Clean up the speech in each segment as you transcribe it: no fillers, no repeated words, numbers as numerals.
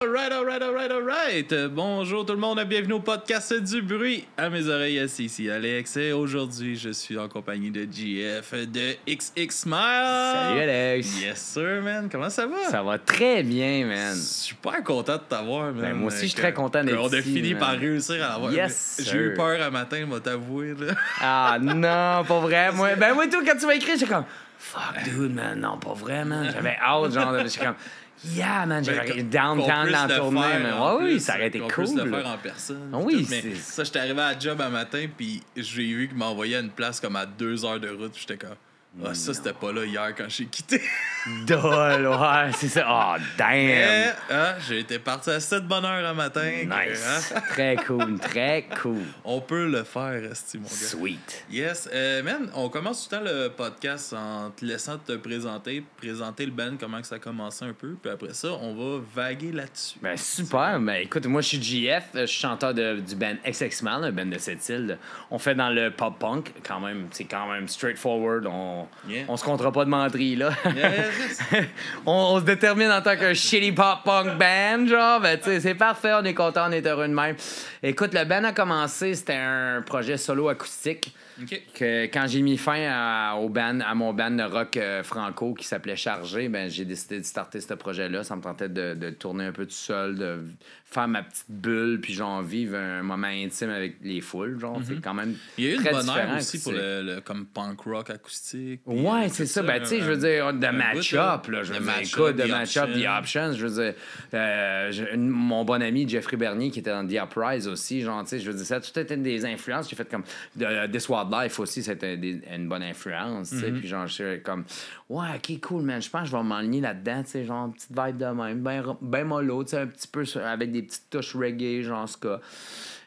Alright. Bonjour tout le monde, bienvenue au podcast du bruit. À mes oreilles, ici Alex. Et aujourd'hui, je suis en compagnie de GF de XX Smile. Salut Alex. Yes sir, man. Comment ça va? Ça va très bien, man. Je suis super content de t'avoir, man. Ben, moi aussi, je suis très content d'être ici. On a fini man. par réussir à l'avoir. Yes, J'ai eu peur un matin, moi t'avouer. Là. Ah non, pas vrai. Moi, tout, quand tu m'as écrit, j'étais comme fuck, dude, man. Non, pas vrai, man. J'avais hâte, genre, j'étais comme yeah, man. J'avais downtown dans la tournée, man. Oui, ça aurait été cool. On peut le faire en personne. Oui, mais ça, j'étais arrivé à la job un matin, puis j'ai vu qu'il m'envoyait à une place comme à 2 heures de route, puis j'étais comme. Ah, ça, c'était pas là hier quand j'ai quitté. Dole, ouais, c'est ça. Oh, damn. Mais, j'ai été parti à 7 bonne heure un matin. Nice. Très cool, très cool. On peut le faire, esti, mon gars. Sweet. Yes. Man, on commence tout le temps le podcast en te laissant te présenter le band, comment que ça a commencé un peu. Puis après ça, on va vaguer là-dessus. Ben, super. Ben, écoute, moi, je suis JF. Je suis chanteur du band XX Man, un band de cette île. On fait dans le pop-punk, quand même. C'est quand même straightforward. On se comptera pas de menterie, là. on se détermine en tant que shitty pop-punk band, genre. Ben, tu sais, c'est parfait, on est content, on est heureux de même. Écoute, le band a commencé, c'était un projet solo acoustique. Okay. Que quand j'ai mis fin à mon band de rock franco qui s'appelait Chargé, ben j'ai décidé de starter ce projet-là. Ça me tentait de tourner un peu tout seul, de faire ma petite bulle, puis genre vivre un moment intime avec les foules. Genre, c'est quand même. Il y a eu très une bonne heure différent, aussi pour le comme punk rock acoustique. Ouais, c'est ça. Ben, tu sais, je veux dire, de match-up, là. Je veux dire, écoute, de match-up, The Options. Je veux dire, mon bon ami Jeffrey Bernier qui était dans The Uprise aussi, genre, tu sais, je veux dire, ça a tout été des influences. J'ai fait comme This Wild Life aussi, c'était une bonne influence, tu sais. Puis genre, je suis comme, ouais, ok, cool, man. Je pense que je vais m'enligner là-dedans, tu sais, genre, une petite vibe de même, ben mollo, tu sais, un petit peu avec des petites touches reggae, genre, ce cas.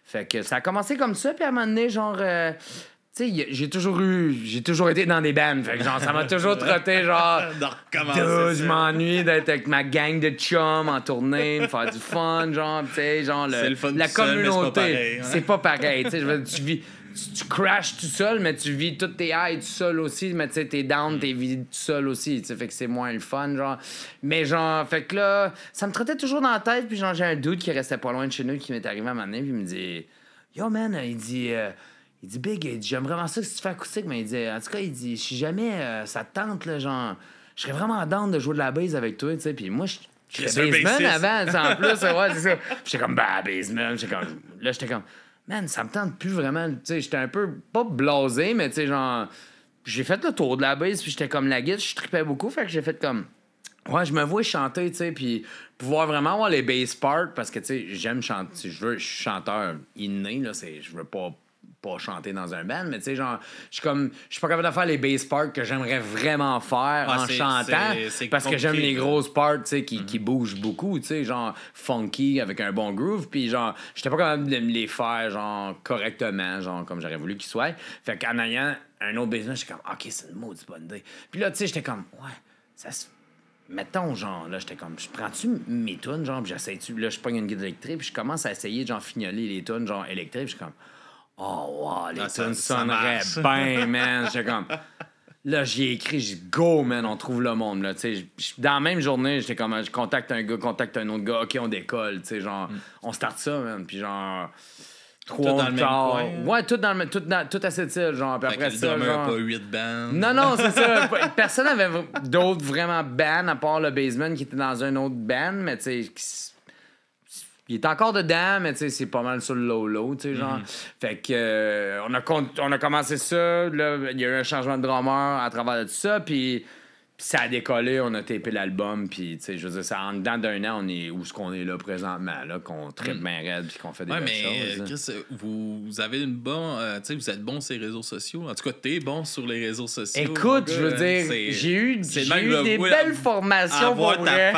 Fait que ça a commencé comme ça, puis à un moment donné, genre, tu sais, j'ai toujours été dans des bands, fait que genre, ça m'a toujours trotté, genre, je m'ennuie d'être avec ma gang de chums en tournée, me faire du fun, genre, tu sais, genre, la communauté, c'est pas pareil, tu sais, je veux dire, tu crashes tout seul, mais tu vis toutes tes highs tout seul aussi, mais tu sais, t'es down, t'es vis tout seul aussi, tu sais, fait que c'est moins le fun, genre. Mais genre, fait que là, ça me trottait toujours dans la tête, puis genre, j'ai un dude qui restait pas loin de chez nous qui m'est arrivé à un moment donné, puis il me dit, yo man, il dit, Big, il dit, j'aime vraiment ça que tu fais acoustique, mais il dit, en tout cas, il dit, si jamais ça te tente, là, genre, je serais vraiment down de jouer de la bass avec toi, tu sais, puis moi, je suis bassman avant, en plus, ouais, c'est ça. J'étais comme, bassman, j'étais comme, man, ça me tente plus vraiment. Tu sais, j'étais un peu, pas blasé, mais tu sais, genre, j'ai fait le tour de la bass, puis j'étais comme la guitare, je tripais beaucoup, fait que j'ai fait comme, ouais, je me vois chanter, tu sais, puis pouvoir vraiment avoir les bass parts, parce que, tu sais, j'aime chanter, je suis chanteur inné, là, je veux pas chanter dans un band, mais tu sais, genre, je suis pas capable de faire les bass parts que j'aimerais vraiment faire en chantant, parce que j'aime les grosses parts, tu sais, qui bougent beaucoup, tu sais, genre funky avec un bon groove, puis genre, j'étais pas capable de me les faire, genre, correctement, genre, comme j'aurais voulu qu'ils soient. Fait qu'en ayant un autre bassman, j'étais comme, OK, c'est une maudite bonne idée. Puis là, tu sais, j'étais comme, ouais, ça se... Mettons, genre, là, j'étais comme, je prends-tu mes tunes, genre, puis j'essaie-tu, là, je pogne une guitare électrique, puis je commence à essayer, genre, fignoler les tunes, genre, électriques, puis je suis comme, oh, wow, les tunes sonneraient bien, man. J'étais comme... Là, j'y ai écrit, j'ai dit, go, man, on trouve le monde, là. Tu sais, dans la même journée, j'étais comme, je contacte un gars, contacte un autre gars, OK, on décolle, tu sais, genre, on start ça, man. Puis genre... Tout dans le même coin. Ouais, tout à cette île, genre. Puis après ça, genre... pas 8 bands. Non, c'est ça. Personne n'avait d'autres vraiment bands à part le basement qui était dans un autre band, mais tu sais... Il est encore dedans, mais tu sais, c'est pas mal sur le low-low, tu sais, genre. Fait que on a commencé ça, là, il y a eu un changement de drummer à travers de tout ça, puis ça a décollé, on a tapé l'album, puis tu sais, je veux dire, ça, en dedans d'un an, on est où ce qu'on est là présentement, là, qu'on tripe bien raide, puis qu'on fait des belles choses. Chris, vous avez une bonne... tu sais, vous êtes bon sur les réseaux sociaux. En tout cas, t'es bon sur les réseaux sociaux. Écoute, je veux dire, j'ai eu des belles formations pour vrai.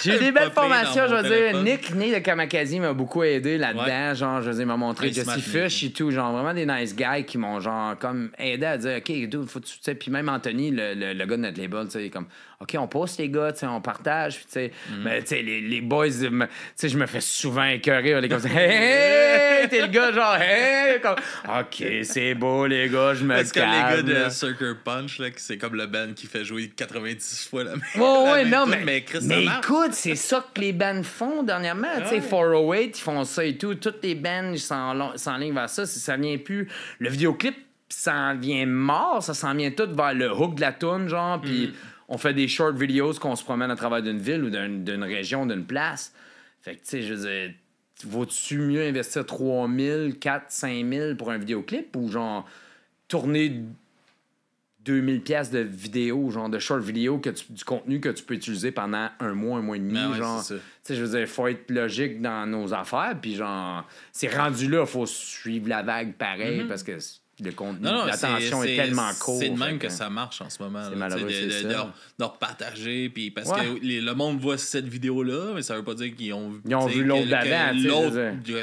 J'ai eu des belles formations, je veux dire. Nick Né de Kamakazi m'a beaucoup aidé là-dedans. Genre, je veux dire, il m'a montré Jesse Fish et tout. Genre, vraiment des nice guys qui m'ont, genre, comme aidé à dire, OK, dude, faut que tu sais. Puis même Anthony, le gars de notre label, label, tu sais, comme, OK, on poste les gars, tu sais, on partage, puis tu sais, mais tu sais, les boys, tu sais, je me fais souvent écœurer, on est comme ça, hey, t'es le gars, genre, hey, comme, OK, c'est beau, les gars, je me calme. Est-ce que les gars de Sucker Punch, là, c'est comme le band qui fait jouer 90 fois la même mais écoute, c'est ça que les bands font dernièrement, tu sais, 408, ils font ça et tout, toutes les bands, ils s'enlignent vers ça, si ça vient plus, le vidéoclip, ça en vient mort, ça s'en vient tout vers le hook de la toune, genre, puis on fait des short videos qu'on se promène à travers d'une ville ou d'une région, d'une place. Fait que, tu sais, je veux dire, vaut-tu mieux investir 3 000, 4 5 000 pour un vidéoclip ou, genre, tourner 2000 pièces de vidéo, genre de short vidéo, du contenu que tu peux utiliser pendant un mois et demi, genre. Tu sais, je veux dire, il faut être logique dans nos affaires, puis genre, c'est rendu là, il faut suivre la vague pareil, parce que le contenu, l'attention est tellement courte. C'est de même que ça marche en ce moment. C'est malheureux, de repartager, puis parce que le monde voit cette vidéo-là, mais ça veut pas dire qu'ils ont vu l'autre d'avant.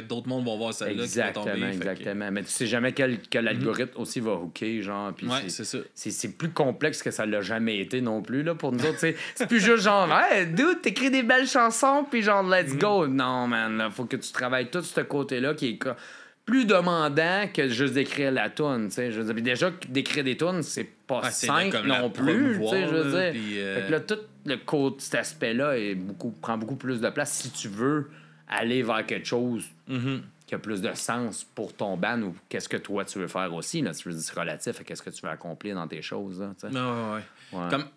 D'autres mondes vont voir celle-là qui va tomber. Exactement. Mais tu sais jamais quel algorithme aussi va hooker, genre. Puis c'est ça. C'est plus complexe que ça l'a jamais été non plus, là, pour nous autres. C'est plus juste genre, hey, dude, t'écris des belles chansons, puis genre, let's go. Non, man, là, faut que tu travailles tout ce côté-là qui est plus demandant que juste d'écrire la toune, tu sais, je veux dire. Puis déjà, d'écrire des tounes, c'est pas simple non plus, tu sais, je veux dire. Fait que là, tout cet aspect-là prend beaucoup plus de place si tu veux aller vers quelque chose qui a plus de sens pour ton band ou qu'est-ce que toi, tu veux faire aussi, là. Tu veux dire, c'est relatif à qu'est-ce que tu veux accomplir dans tes choses, là, tu sais.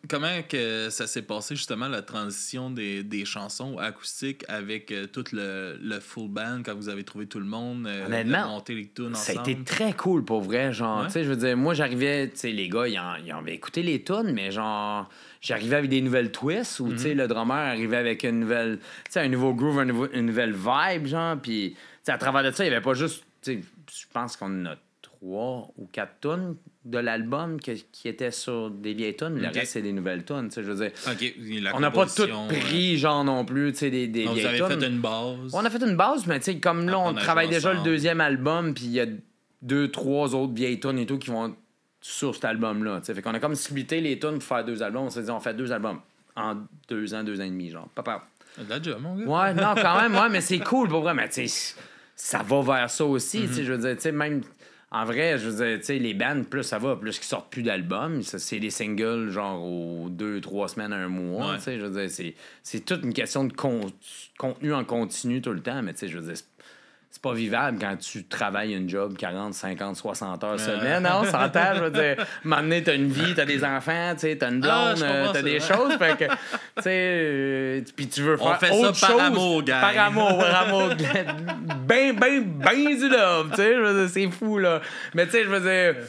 Comment que ça s'est passé, justement, la transition des chansons acoustiques avec tout le full band, quand vous avez trouvé tout le monde, honnêtement, monter les tunes ensemble? Ça a été très cool, pour vrai, genre, tu sais, je veux dire, moi, j'arrivais, tu sais, les gars, ils avaient écouté les tunes, mais genre, j'arrivais avec des nouvelles twists, ou, tu sais, le drummer arrivait avec une nouvelle, tu sais, un nouveau groove, une nouvelle vibe, genre, puis, tu sais, à travers de ça, il n'y avait pas juste, tu sais, je pense qu'on a 3 ou 4 tunes de l'album qui étaient sur des vieilles tunes. Le reste, c'est des nouvelles tunes. Je veux dire, on n'a pas tout pris, genre, non plus, tu sais, des vieilles tunes. Vous avez fait une base. On a fait une base, mais tu sais, comme là, on travaille déjà le deuxième album, puis il y a 2, 3 autres vieilles tunes et tout qui vont sur cet album-là. Fait qu'on a comme splitté les tunes pour faire 2 albums. On s'est dit, on fait 2 albums en 2 ans, 2 ans et demi, genre. Papa. De la job, mon gars. Ouais, non, quand même, mais c'est cool, pour vrai. Mais tu sais, ça va vers ça aussi, tu sais, je veux dire, tu sais, même... En vrai, je veux dire, tu sais, les bands, plus ça va, plus qu'ils sortent plus d'albums. C'est des singles, genre, aux 2-3 semaines à un mois. Tu sais, je veux dire, c'est toute une question de contenu en continu tout le temps. Mais tu sais, je veux dire, c'est pas vivable quand tu travailles une job 40, 50, 60 heures semaine. Non, on s'entend, je veux dire. À un moment donné, t'as une vie, t'as des enfants, tu sais, t'as une blonde, t'as des choses. Fait que, tu sais, puis tu veux faire autre chose. On fait ça par amour, gars. Par amour. Ben du love, tu sais. Je veux dire, c'est fou, là. Mais tu sais, je veux dire...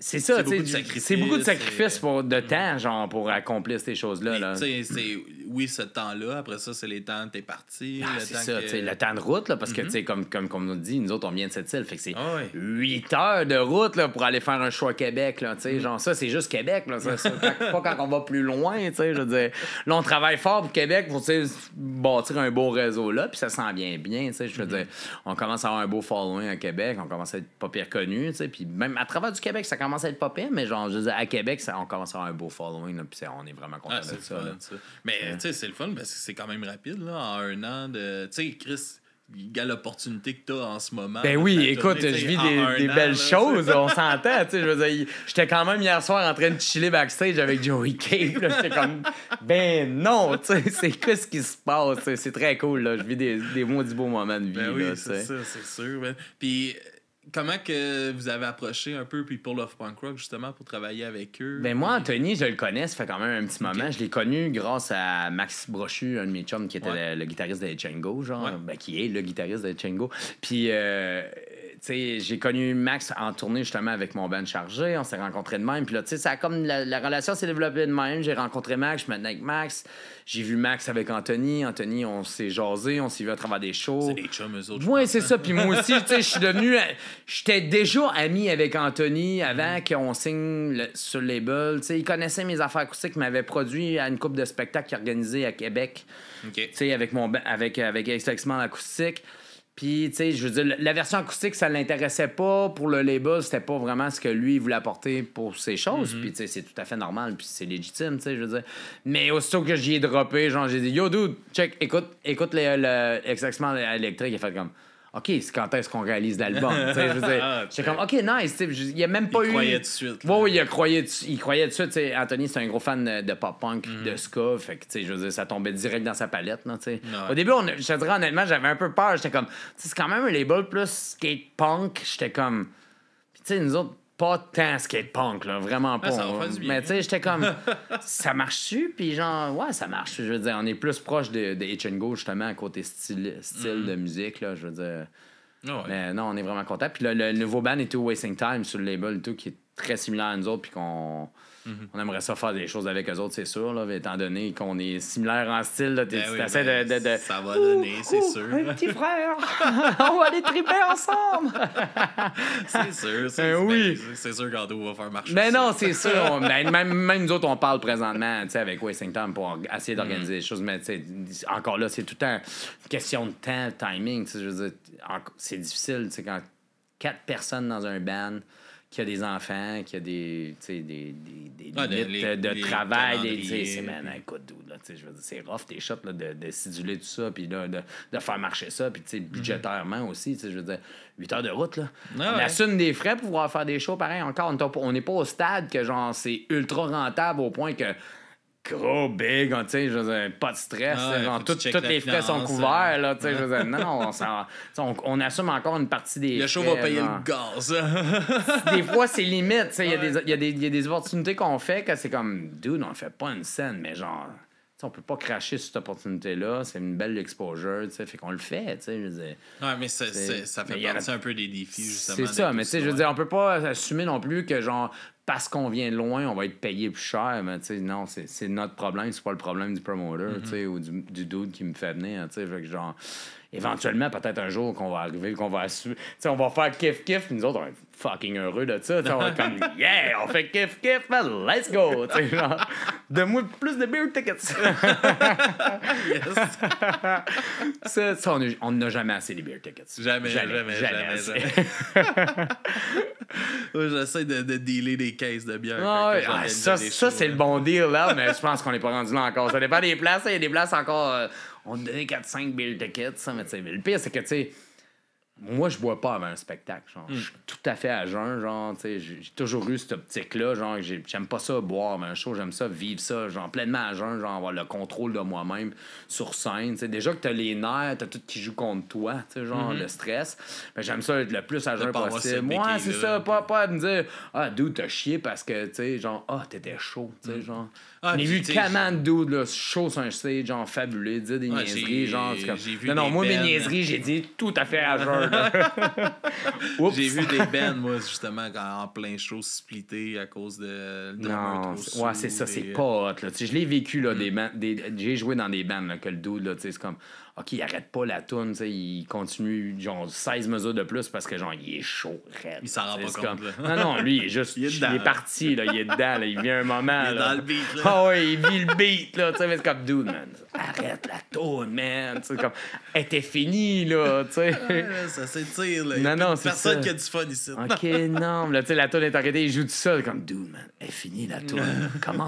C'est ça, tu sais. C'est beaucoup de sacrifices de temps, genre, pour accomplir ces choses-là. Là. Oui, ce temps-là. Après ça, c'est les temps que t'es parti. C'est ça, tu sais, le temps de route, là, parce que, tu sais, comme on nous dit, nous autres, on vient de cette île. Fait que c'est 8 heures de route, là, pour aller faire un show à Québec, là, tu sais. Genre, ça, c'est juste Québec, là. Pas quand on va plus loin, tu sais. Je veux dire, là, on travaille fort pour Québec pour, tu sais, bâtir un beau réseau, là, puis ça s'en vient bien, tu sais. Je veux dire, on commence à avoir un beau following à Québec, on commence à être pas pire connu, tu sais. Puis même à travers du Québec, ça commence à être pas pire, mais genre, je veux dire, à Québec, on commence à avoir un beau following, là, puis on est vraiment content de ça. Fun, ça. Mais, tu sais, c'est le fun parce que c'est quand même rapide, là, en 1 an de... Tu sais, Chris, il y a l'opportunité que tu as en ce moment. Ben oui, écoute, je vis des belles choses, on s'entend, tu sais, je veux dire, j'étais quand même hier soir en train de chiller backstage avec Joey Cape, là, j'étais comme, ben non, tu sais, c'est quoi ce qui se passe, c'est très cool, là, je vis des maudits beaux moments de vie, ben oui, là, c'est ça, c'est sûr, ben. Puis... Comment que vous avez approché un peu People of Punk Rock, justement, pour travailler avec eux? Ben moi, Anthony, je le connais, ça fait quand même un petit moment. Je l'ai connu grâce à Max Brochu, un de mes chums, qui était le guitariste de Django, genre, qui est le guitariste de Django. Puis, tu sais, j'ai connu Max en tournée, justement, avec mon band Chargé. On s'est rencontrés de même. Puis là, tu sais, ça a comme... La relation s'est développée de même. J'ai rencontré Max, je suis maintenant avec Max. J'ai vu Max avec Anthony. Anthony, on s'est jasé, on s'est vu à travers des shows. C'est des chums, eux autres. Oui, c'est ça. Puis moi aussi, tu sais, je suis devenu... J'étais déjà ami avec Anthony avant qu'on signe sur le label. Tu sais, il connaissait mes affaires acoustiques, il m'avait produit à une couple de spectacles qu'il organisait à Québec. Tu sais, avec Extrêmement Acoustique. Puis, tu sais, je veux dire, la version acoustique, ça l'intéressait pas. Pour le label, c'était pas vraiment ce que lui voulait apporter pour ces choses. Puis, tu sais, c'est tout à fait normal, puis c'est légitime, tu sais, je veux dire. Mais aussitôt que j'y ai droppé, genre, j'ai dit, yo, dude, check, écoute le Exactement électrique. Il a fait comme, OK, c'est quand est-ce qu'on réalise l'album? Tu sais, je veux dire, j'étais comme, OK, nice. Il n'y a même pas eu. Il croyait tout de suite. Oui, il croyait tout de suite. T'sais, Anthony, c'est un gros fan de pop-punk, de ska. Fait que, je veux dire, ça tombait direct dans sa palette. Là, Au début, je te dirais honnêtement, j'avais un peu peur. J'étais comme, c'est quand même un label plus skate-punk. J'étais comme. Puis, tu sais, nous autres, pas tant skate-punk, là, vraiment pas. Ça va faire du bien. Mais, tu sais, j'étais comme, ça marche-tu? Puis, genre, ouais, ça marche. Je veux dire, on est plus proche de H & Go, justement, à côté style de musique, là. Je veux dire. Ouais. Mais non, on est vraiment content. Puis le nouveau band est tout Wasting Time sur le label, tout, qui est très similaire à nous autres, puis qu'on on aimerait ça faire des choses avec eux autres, c'est sûr, là, étant donné qu'on est similaires en style. Là, t'essaies de. Ça va donner, c'est sûr. Un petit frère! On va aller triper ensemble! C'est sûr. Oui. C'est sûr qu'Anto va faire marcher. Mais non, c'est sûr. Même nous autres, on parle présentement avec Wasting Time pour essayer d'organiser des choses. Mais encore là, c'est tout le temps une question de temps, de timing. Je veux dire, c'est difficile quand 4 personnes dans un band, qui a des enfants, qui a des limites de travail. Écoute, dude, là, je veux dire, c'est rough, tes shots, là, de siduler tout ça, puis de faire marcher ça, puis budgétairement aussi, je veux dire, 8 heures de route, là. On assume des frais pour pouvoir faire des shows pareil. Encore, on n'est pas au stade que genre c'est ultra rentable au point que gros, big, tu sais, je veux dire, pas de stress, genre, tous les frais sont couverts, là, tu sais, je veux dire, non, on assume encore une partie des le show frais, va payer genre. le gaz. Des fois, c'est limite, tu sais, il y a des opportunités qu'on fait que c'est comme, dude, on fait pas une scène, mais genre, on peut pas cracher sur cette opportunité-là, c'est une belle exposure, tu sais, fait qu'on le fait, tu sais, je veux dire. Ouais, mais ça fait partie un peu des défis, justement. C'est ça, mais tu sais, je veux dire, on peut pas assumer non plus que, genre, parce qu'on vient de loin, on va être payé plus cher, mais tu sais, non, c'est notre problème, c'est pas le problème du promoter, tu sais, ou du dude qui me fait venir, tu sais, fait que genre, éventuellement, peut-être un jour qu'on va arriver, qu'on va assumer, tu sais, on va faire kiff-kiff, puis nous autres, on va être fucking heureux de ça, tu sais, on va être comme, yeah, on fait kiff-kiff, man, let's go, tu sais, genre, donne-moi plus de beer tickets. Ça, on n'a jamais assez de beer tickets. Jamais. Ouais, j'essaie de dealer des caisses de bière. Ça, c'est le bon deal, là, mais je pense qu'on n'est pas rendu là encore. Ça dépend des places. Il y a des places encore. On donnait 4-5 beer tickets. Ça, mais le pire, c'est que, tu sais, moi, je bois pas avant un spectacle. Genre, je suis tout à fait à jeun. Genre, tu sais, j'ai toujours eu cette optique-là. Genre, j'aime pas ça boire un show. J'aime ça vivre ça. Genre, pleinement à jeun. Genre, avoir le contrôle de moi-même sur scène. Tu sais, déjà que t'as les nerfs, t'as tout qui joue contre toi. Tu sais, genre, le stress. Ben, j'aime ça être le plus à jeun possible. Moi, c'est ça. Pas à me dire, ah, dude, t'as chié parce que, tu sais, genre, ah, t'étais chaud. Tu sais, genre. J'ai vu tellement de dudes, là, chaud sur un stage, genre, fabuleux, dire des niaiseries. Genre, comme... Non, moi, mes niaiseries, j'ai dit tout à fait à jeun. J'ai vu des bands, moi, justement, en plein show splitté à cause de non, ouais, c'est ça, c'est pas hot, là. Je l'ai vécu, là, j'ai joué dans des bands, là, que le dude, là, tu sais, c'est comme, OK, il arrête pas la toune, tu sais, il continue, genre, 16 mesures de plus parce que, genre, il est chaud, raide. Il s'en rend pas compte, là. Non, lui, il est juste, il est parti, là, il est dedans, là, il vient un moment, il est dans le beat, là. Ah ouais, il vit le beat, là, tu sais, mais c'est comme, dude, man, arrête la toune, man, tu sais, comme, elle était finie, là, tu sais. Ça s'étire, là. Non, c'est personne ça. qui a du fun ici. OK, non, là, tu sais, la toune est arrêtée, il joue tout seul, comme, dude, man, elle est finie, la toune. Come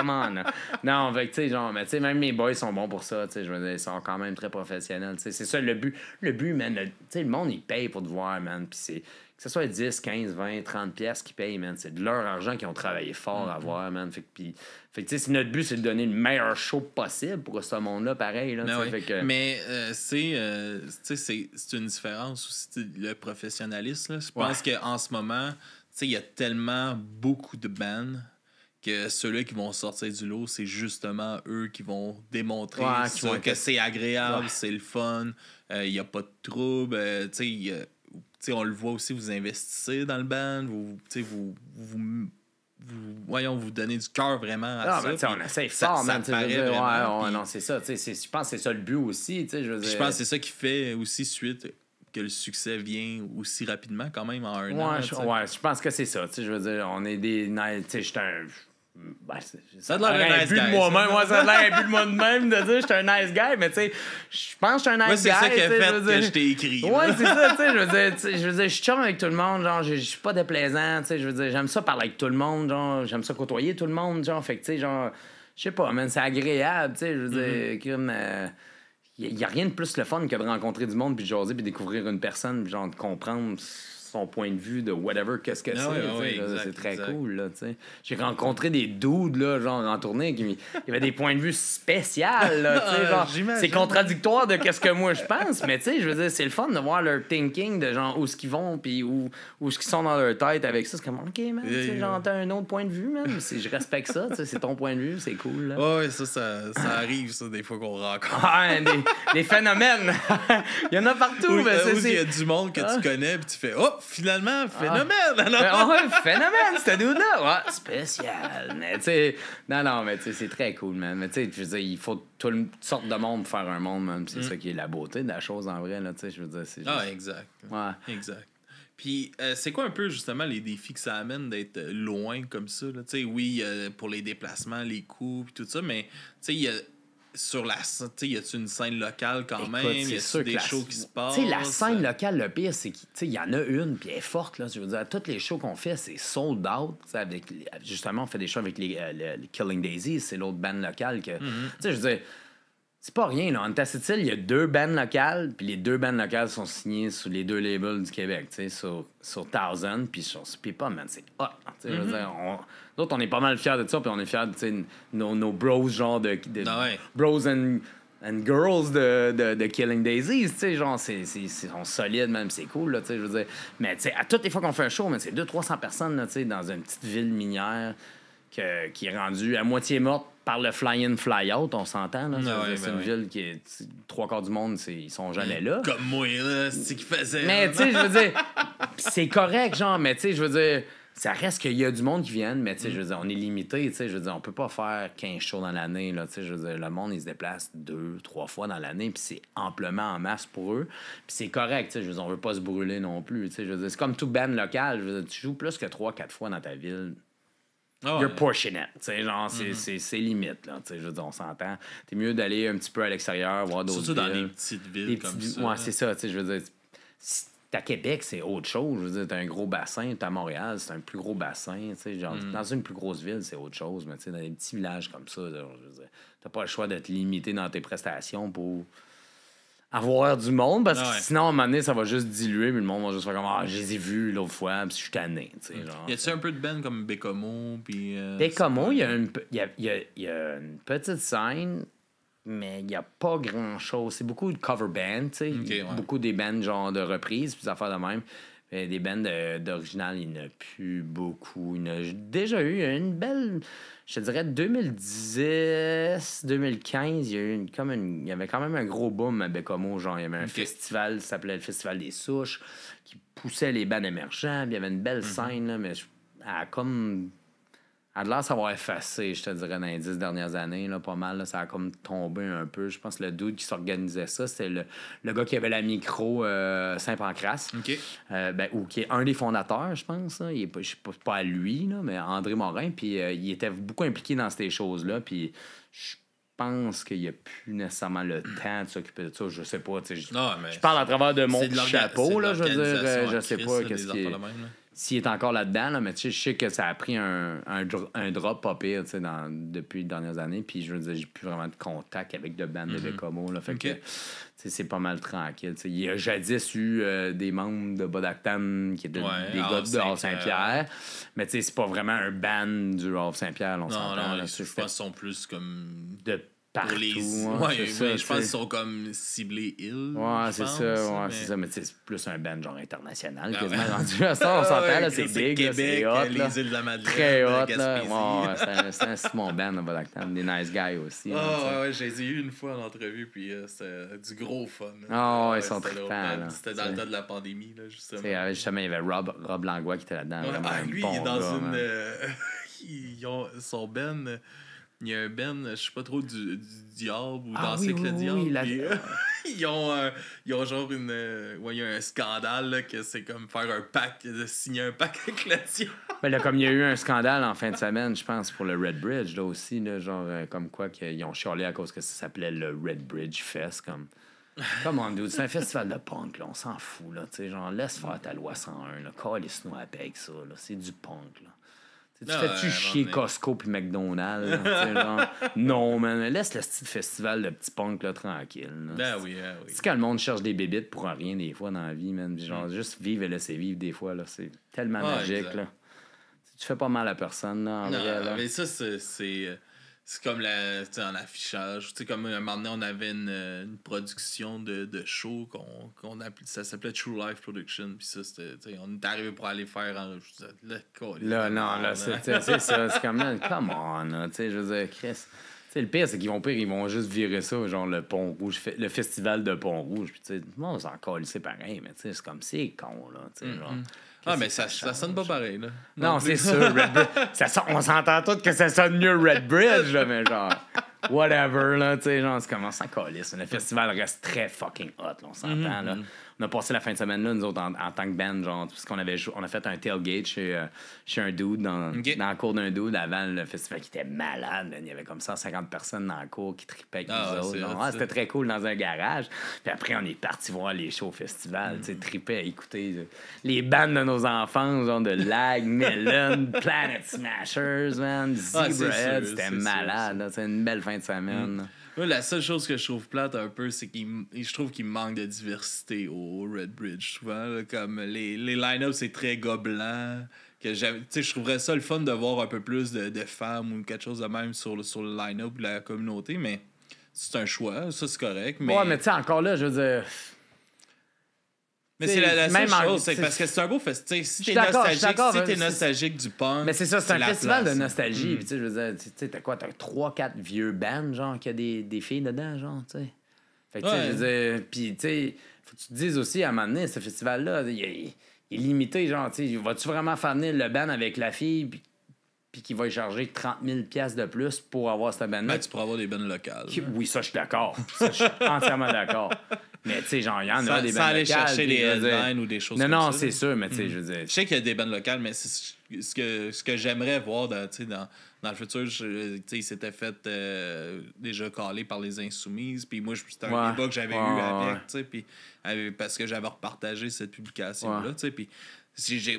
on. Non, fait que, tu sais, genre, mais tu sais, même mes boys sont bons pour ça, tu sais, je veux dire, ils sont quand même très professionnels, tu sais, c'est ça le but. Le but, man, tu sais, le monde, il paye pour te voir, man, puis c'est... Que ce soit 10, 15, 20, 30 pièces qu'ils payent, man. C'est de leur argent qu'ils ont travaillé fort à voir, man. Fait que, tu sais, notre but, c'est de donner le meilleur show possible pour ce monde-là, pareil. Là, fait que... Mais c'est une différence aussi, le professionnalisme. Là. Je pense qu'en ce moment, il y a tellement beaucoup de bands que ceux-là qui vont sortir du lot, c'est justement eux qui vont démontrer que c'est agréable, c'est le fun, il n'y a pas de trouble, T'sais, on le voit aussi, vous investissez dans le band, vous donnez du cœur vraiment à ça. On essaie fort, man. Non, c'est ça. Je pense que c'est ça le but aussi. Je pense que c'est ça qui fait aussi suite que le succès vient aussi rapidement, quand même, en un an. Je pense que c'est ça. Je veux dire, on est des... Ça a l'air un nice guy. Moi, ça a l'air un but de moi de même de dire je suis un nice guy, mais tu sais, je pense que je suis un nice guy. C'est ça qui a fait que je t'ai écrit. Ouais, c'est ça, tu sais, je veux dire, je chum avec tout le monde, genre, je suis pas déplaisant, tu sais, je veux dire, j'aime ça parler avec tout le monde, genre, j'aime ça côtoyer tout le monde, genre, fait que, tu sais, genre, je sais pas, man, c'est agréable, tu sais, je veux dire, comme... Il n'y a rien de plus le fun que de rencontrer du monde, puis de jaser, puis découvrir une personne, puis genre de comprendre son point de vue de whatever, qu'est-ce que c'est très cool, là, tu sais. J'ai rencontré des dudes, là, genre, en tournée, qui avaient des points de vue spéciaux, là, tu sais, genre, c'est contradictoire de qu'est-ce que moi je pense, mais tu sais, je veux dire, c'est le fun de voir leur thinking, de genre, où est-ce qu'ils vont, puis où est-ce qu'ils sont dans leur tête avec ça, c'est comme, OK, man, tu sais, genre, t'as un autre point de vue, man, je respecte ça, tu sais, c'est ton point de vue, c'est cool, là. Ouais, ça arrive, ça, des fois qu'on rencontre. Des phénomènes. Il y en a partout, mais c'est... Il y a du monde que tu connais, puis tu fais, oh, finalement, phénomène! Phénomène, ce dude-là! Ouais, spécial! Mais tu sais, non, mais tu sais, c'est très cool, man. Mais tu sais, je veux dire, il faut toutes sortes de monde pour faire un monde, man. C'est ça qui est la beauté de la chose, en vrai, là, tu sais, je veux dire, c'est juste... exact. Ouais. Exact. Puis, c'est quoi un peu, justement, les défis que ça amène d'être loin comme ça, là? Tu sais, oui, pour les déplacements, les coûts, puis tout ça, mais, tu sais, il y a... Sur la scène, y a-tu une scène locale quand même? Y a-tu des shows qui se passent? Tu sais, la scène locale, le pire, c'est qu'il y en a une, puis elle est forte, là. Je veux dire, tous les shows qu'on fait, c'est sold out. Justement, on fait des shows avec les Killing Daisy, c'est l'autre band locale que... Tu sais, je veux dire, c'est pas rien, là. En Tacite, il y a 2 bands locales, puis les 2 bands locales sont signées sur les 2 labels du Québec, tu sais, sur Thousand, puis sur Pipa, man, c'est hot. Je veux dire, d'autres, on est pas mal fiers de ça, puis on est fiers de nos bros, genre de bros and girls de Killing Daisies, tu sais, genre, ils sont solides, même, c'est cool, là, tu sais, je veux dire. Mais, tu sais, à toutes les fois qu'on fait un show, c'est 200-300 personnes, là, tu sais, dans une petite ville minière qui est rendue à moitié morte par le fly-in, fly-out, on s'entend, là. C'est une ville qui est... 3/4 du monde, ils sont jamais là. Comme moi, là, c'est ce qu'ils faisaient. Mais, tu sais, je veux dire, c'est correct, genre, mais, tu sais, je veux dire... Ça reste qu'il y a du monde qui viennent, mais tu sais, je veux dire, on est limité, tu sais, je veux dire, on peut pas faire 15 shows dans l'année, là, tu sais, je veux dire, le monde, il se déplace 2-3 fois dans l'année, puis c'est amplement en masse pour eux, puis c'est correct, tu sais, je veux dire, on veut pas se brûler non plus, tu sais, je veux dire, c'est comme tout band local, je veux dire, tu joues plus que 3-4 fois dans ta ville, you're pushing it, tu sais, genre, c'est limite, là, tu sais, je veux dire, on s'entend, t'es mieux d'aller un petit peu à l'extérieur, voir d'autres villes. Surtout dans des petites villes comme ça. Ouais, c'est ça, tu sais, je veux dire... À Québec, c'est autre chose. Je veux dire, t'as un gros bassin. T'as à Montréal, c'est un plus gros bassin. Genre, dans une plus grosse ville, c'est autre chose. Mais dans des petits villages comme ça, je veux dire, t'as pas le choix d'être limité dans tes prestations pour avoir du monde. Parce que sinon, à un moment donné, ça va juste diluer. Mais le monde va juste faire comme je les ai vus l'autre fois, puis je suis tanné. Genre, y a-tu un peu de bands comme Bécomo? Bécomo, il y a une petite scène. Mais il n'y a pas grand-chose. C'est beaucoup de cover bands, tu sais. Beaucoup des bands genre de reprises, puis des affaires de même. Mais des bands d'original, il n'y en a plus beaucoup. Il y en a déjà eu une belle... Je te dirais 2010, 2015, il y avait quand même un gros boom à Bécomo. Genre, il y avait un festival, ça s'appelait le Festival des Souches, qui poussait les bands émergents. Puis il y avait une belle scène, là, mais elle a l'air s'avoir effacé, je te dirais, dans les 10 dernières années, là, pas mal. Là, ça a comme tombé un peu. Je pense que le dude qui s'organisait ça, c'était le gars qui avait la micro Saint-Pancras. Ou qui est un des fondateurs, je pense. Là. Il est je sais pas à lui, là, mais André Morin. Puis il était beaucoup impliqué dans ces choses-là. Puis je pense qu'il n'y a plus nécessairement le temps de s'occuper de ça. Je sais pas. Je parle à travers de mon chapeau. Là, je veux dire, je sais pas qu'est-ce qui est... S'il est encore là-dedans, là, mais tu sais, je sais que ça a pris un drop pas pire depuis les dernières années. Puis je veux dire, j'ai plus vraiment de contact avec de bandes de Bécomo. Fait que c'est pas mal tranquille. Il y a jadis eu des membres de Bodactam qui étaient des gars de Havre-Saint-Pierre. Mais tu sais, c'est pas vraiment un band du Havre-Saint-Pierre. On s'entend. Non, je pense qu'ils sont plus comme... Partout, je pense qu'ils sont comme ciblés îles. Ouais, c'est ça. C'est ça. Mais c'est plus un band genre international quasiment rendu à ça. On s'entend, là, c'est big. Québec, c'est hot, les îles de la Madeleine. Très hot, là. C'est un Simon band, Bodactam. Des nice guys aussi. Je les ai eu une fois en entrevue, puis c'était du gros fun. Ils sont trippants. C'était dans le temps de la pandémie, là, justement. Justement, il y avait Rob Langlois qui était là-dedans. Lui, il est dans une... Son band... Il y a un Ben, je sais pas trop, du diable ou danser avec le diable. Ils ont genre il y a un scandale là, que c'est comme faire un pacte, de signer un pacte avec le diable. Ben là, comme il y a eu un scandale en fin de semaine, je pense, pour le Red Bridge, là aussi, là, genre, comme quoi qu'ils ont chialé à cause que ça s'appelait le Red Bridge Fest, comme... Come on, dude, c'est un festival de punk, là, on s'en fout, là, tu sais, genre, laisse faire ta loi 101, là, calisse-nous avec ça, là, c'est du punk, là. Tu fais-tu chier Costco puis McDonald's, là, genre, non, man, laisse le style festival de petit punk, là, tranquille, là. Ben oui, ben oui. C'est quand le monde cherche des bébites pour rien, des fois, dans la vie, man, genre, juste vivre et laisser vivre, des fois, là, c'est tellement magique, exact. Là. Tu fais pas mal à personne, là, en vrai, là. Mais ça, c'est comme en affichage. Tu sais, comme un moment donné, on avait une production de show qu'on appelait, ça s'appelait True Life Production. Puis ça, c'était, on est arrivé pour aller faire c'est ça. C'est comme, come on, là, tu sais, je veux dire, Chris. Le pire, c'est qu'ils vont juste virer ça, genre le Pont Rouge, le festival de Pont Rouge. Puis, tu sais, moi, on s'en colle, c'est pareil, mais tu sais, c'est comme, c'est con, là, tu sais, genre. Mais ça sonne pas pareil, là. Non, c'est sûr, Red Bridge. On s'entend tous que ça sonne mieux Red Bridge, là, mais genre, whatever, là, tu sais, genre, c'est comme, on s'en calisse. Le festival reste très fucking hot, là, on s'entend, là. On a passé la fin de semaine là, nous autres, en tant que band, genre, parce qu'on on a fait un tailgate chez un dude, dans la cour d'un dude, avant le festival qui était malade. Man. Il y avait comme 150 personnes dans la cour qui tripaient avec nous autres. C'était très cool dans un garage. Puis après, on est parti voir les shows au festival, tu sais, triper, écouter les bandes de nos enfants, genre de Lag, Melon, Planet Smashers, man, Zebrahead, c'était malade. C'est une belle fin de semaine. Moi, la seule chose que je trouve plate un peu, c'est je trouve qu'il manque de diversité au Red Bridge. Souvent, là, comme les line-up, c'est très gars blanc. Je trouverais ça le fun de voir un peu plus de femmes ou quelque chose de même sur le line-up de la communauté, mais c'est un choix, ça c'est correct. Mais... Ouais, mais tu sais, encore là, je veux dire... Mais c'est la seule chose, c'est parce que c'est un beau festival. Si t'es nostalgique du punk. Mais c'est ça, c'est un festival de nostalgie. Puis, je veux dire, tu sais, t'as quoi? T'as 3-4 vieux bands, genre, qui a des filles dedans, genre, tu sais. Fait que, tu sais, je veux dire, puis, tu sais, faut que tu te dises aussi, à un moment donné, ce festival-là, il est limité, genre, tu sais, vas-tu vraiment faire venir le band avec la fille, puis qui va y charger 30 000 $, de plus pour avoir cette band-là? Ben, tu pourras avoir des bands locales. Oui, ça, je suis d'accord. Ça, je suis entièrement d'accord. Mais, tu sais, genre, il y en a des bands locales. Sans aller chercher des headlines ou des choses comme ça. Non, c'est sûr, mais, tu sais, je veux dire... Je sais qu'il y a des bands locales, mais c'est ce que j'aimerais voir dans le futur, il s'était fait déjà caler par les Insoumises. Puis moi, c'était un débat que j'avais eu avec, tu sais, puis parce que j'avais repartagé cette publication-là, tu sais, puis...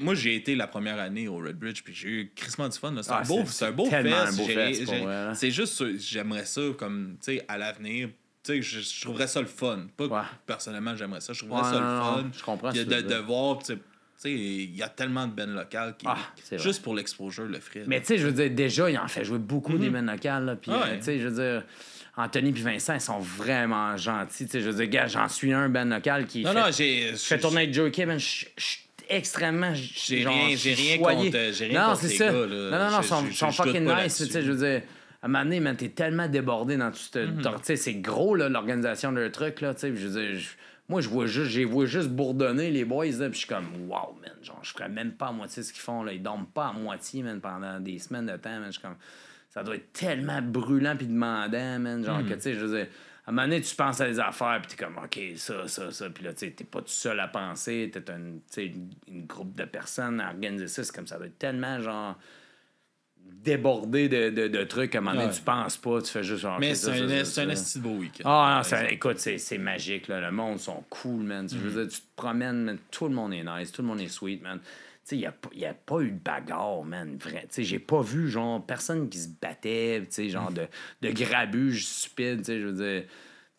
Moi, j'ai été la première année au Red Bridge, puis j'ai eu crissement du fun. C'est un beau fest. C'est juste, j'aimerais ça, comme, tu sais, à l'avenir. Tu sais, je trouverais ça le fun. Pas que personnellement, j'aimerais ça. Je trouverais ça le fun. Je comprends de voir, tu sais, il y a tellement de bands locales qui, juste pour l'exposure, le ferait. Mais tu sais, je veux dire, déjà, il en fait jouer beaucoup des bands locales. Puis, tu sais, je veux dire, Anthony puis Vincent, ils sont vraiment gentils. Tu sais, je veux dire, gars, j'en suis un band local qui je fais tourner avec Joe Kim, extrêmement j'ai rien contre ces gars là. Non, sont fucking nice, tu sais, je veux dire, à un moment donné, man, t'es tellement débordé dans tout ce tu sais, c'est gros là, l'organisation de leur truc là, tu sais, je veux dire, moi je vois juste bourdonner les boys là, puis je suis comme wow, man, genre je ferais même pas à moitié ce qu'ils font là, ils dorment pas à moitié, man, pendant des semaines de temps, man, je suis comme ça doit être tellement brûlant puis demandant, man, genre que tu sais, je veux dire, à un moment donné, tu penses à des affaires, puis t'es comme, OK, ça. Puis là, tu sais, t'es pas tout seul à penser. T'es une groupe de personnes à organiser ça. C'est comme ça doit être tellement, genre, débordé de trucs. À un moment donné, tu penses pas. Tu fais juste, genre, mais c'est un esti beau week-end. Ah, non, écoute, c'est magique, là. Le monde sont cool, man. Je veux dire, tu te promènes, man, tout le monde est nice. Tout le monde est sweet, man. Tu sais, il n'y a pas eu de bagarre, man. Tu sais, j'ai pas vu, genre, personne qui se battait, tu sais, genre, de grabuge stupide, tu sais, je veux dire...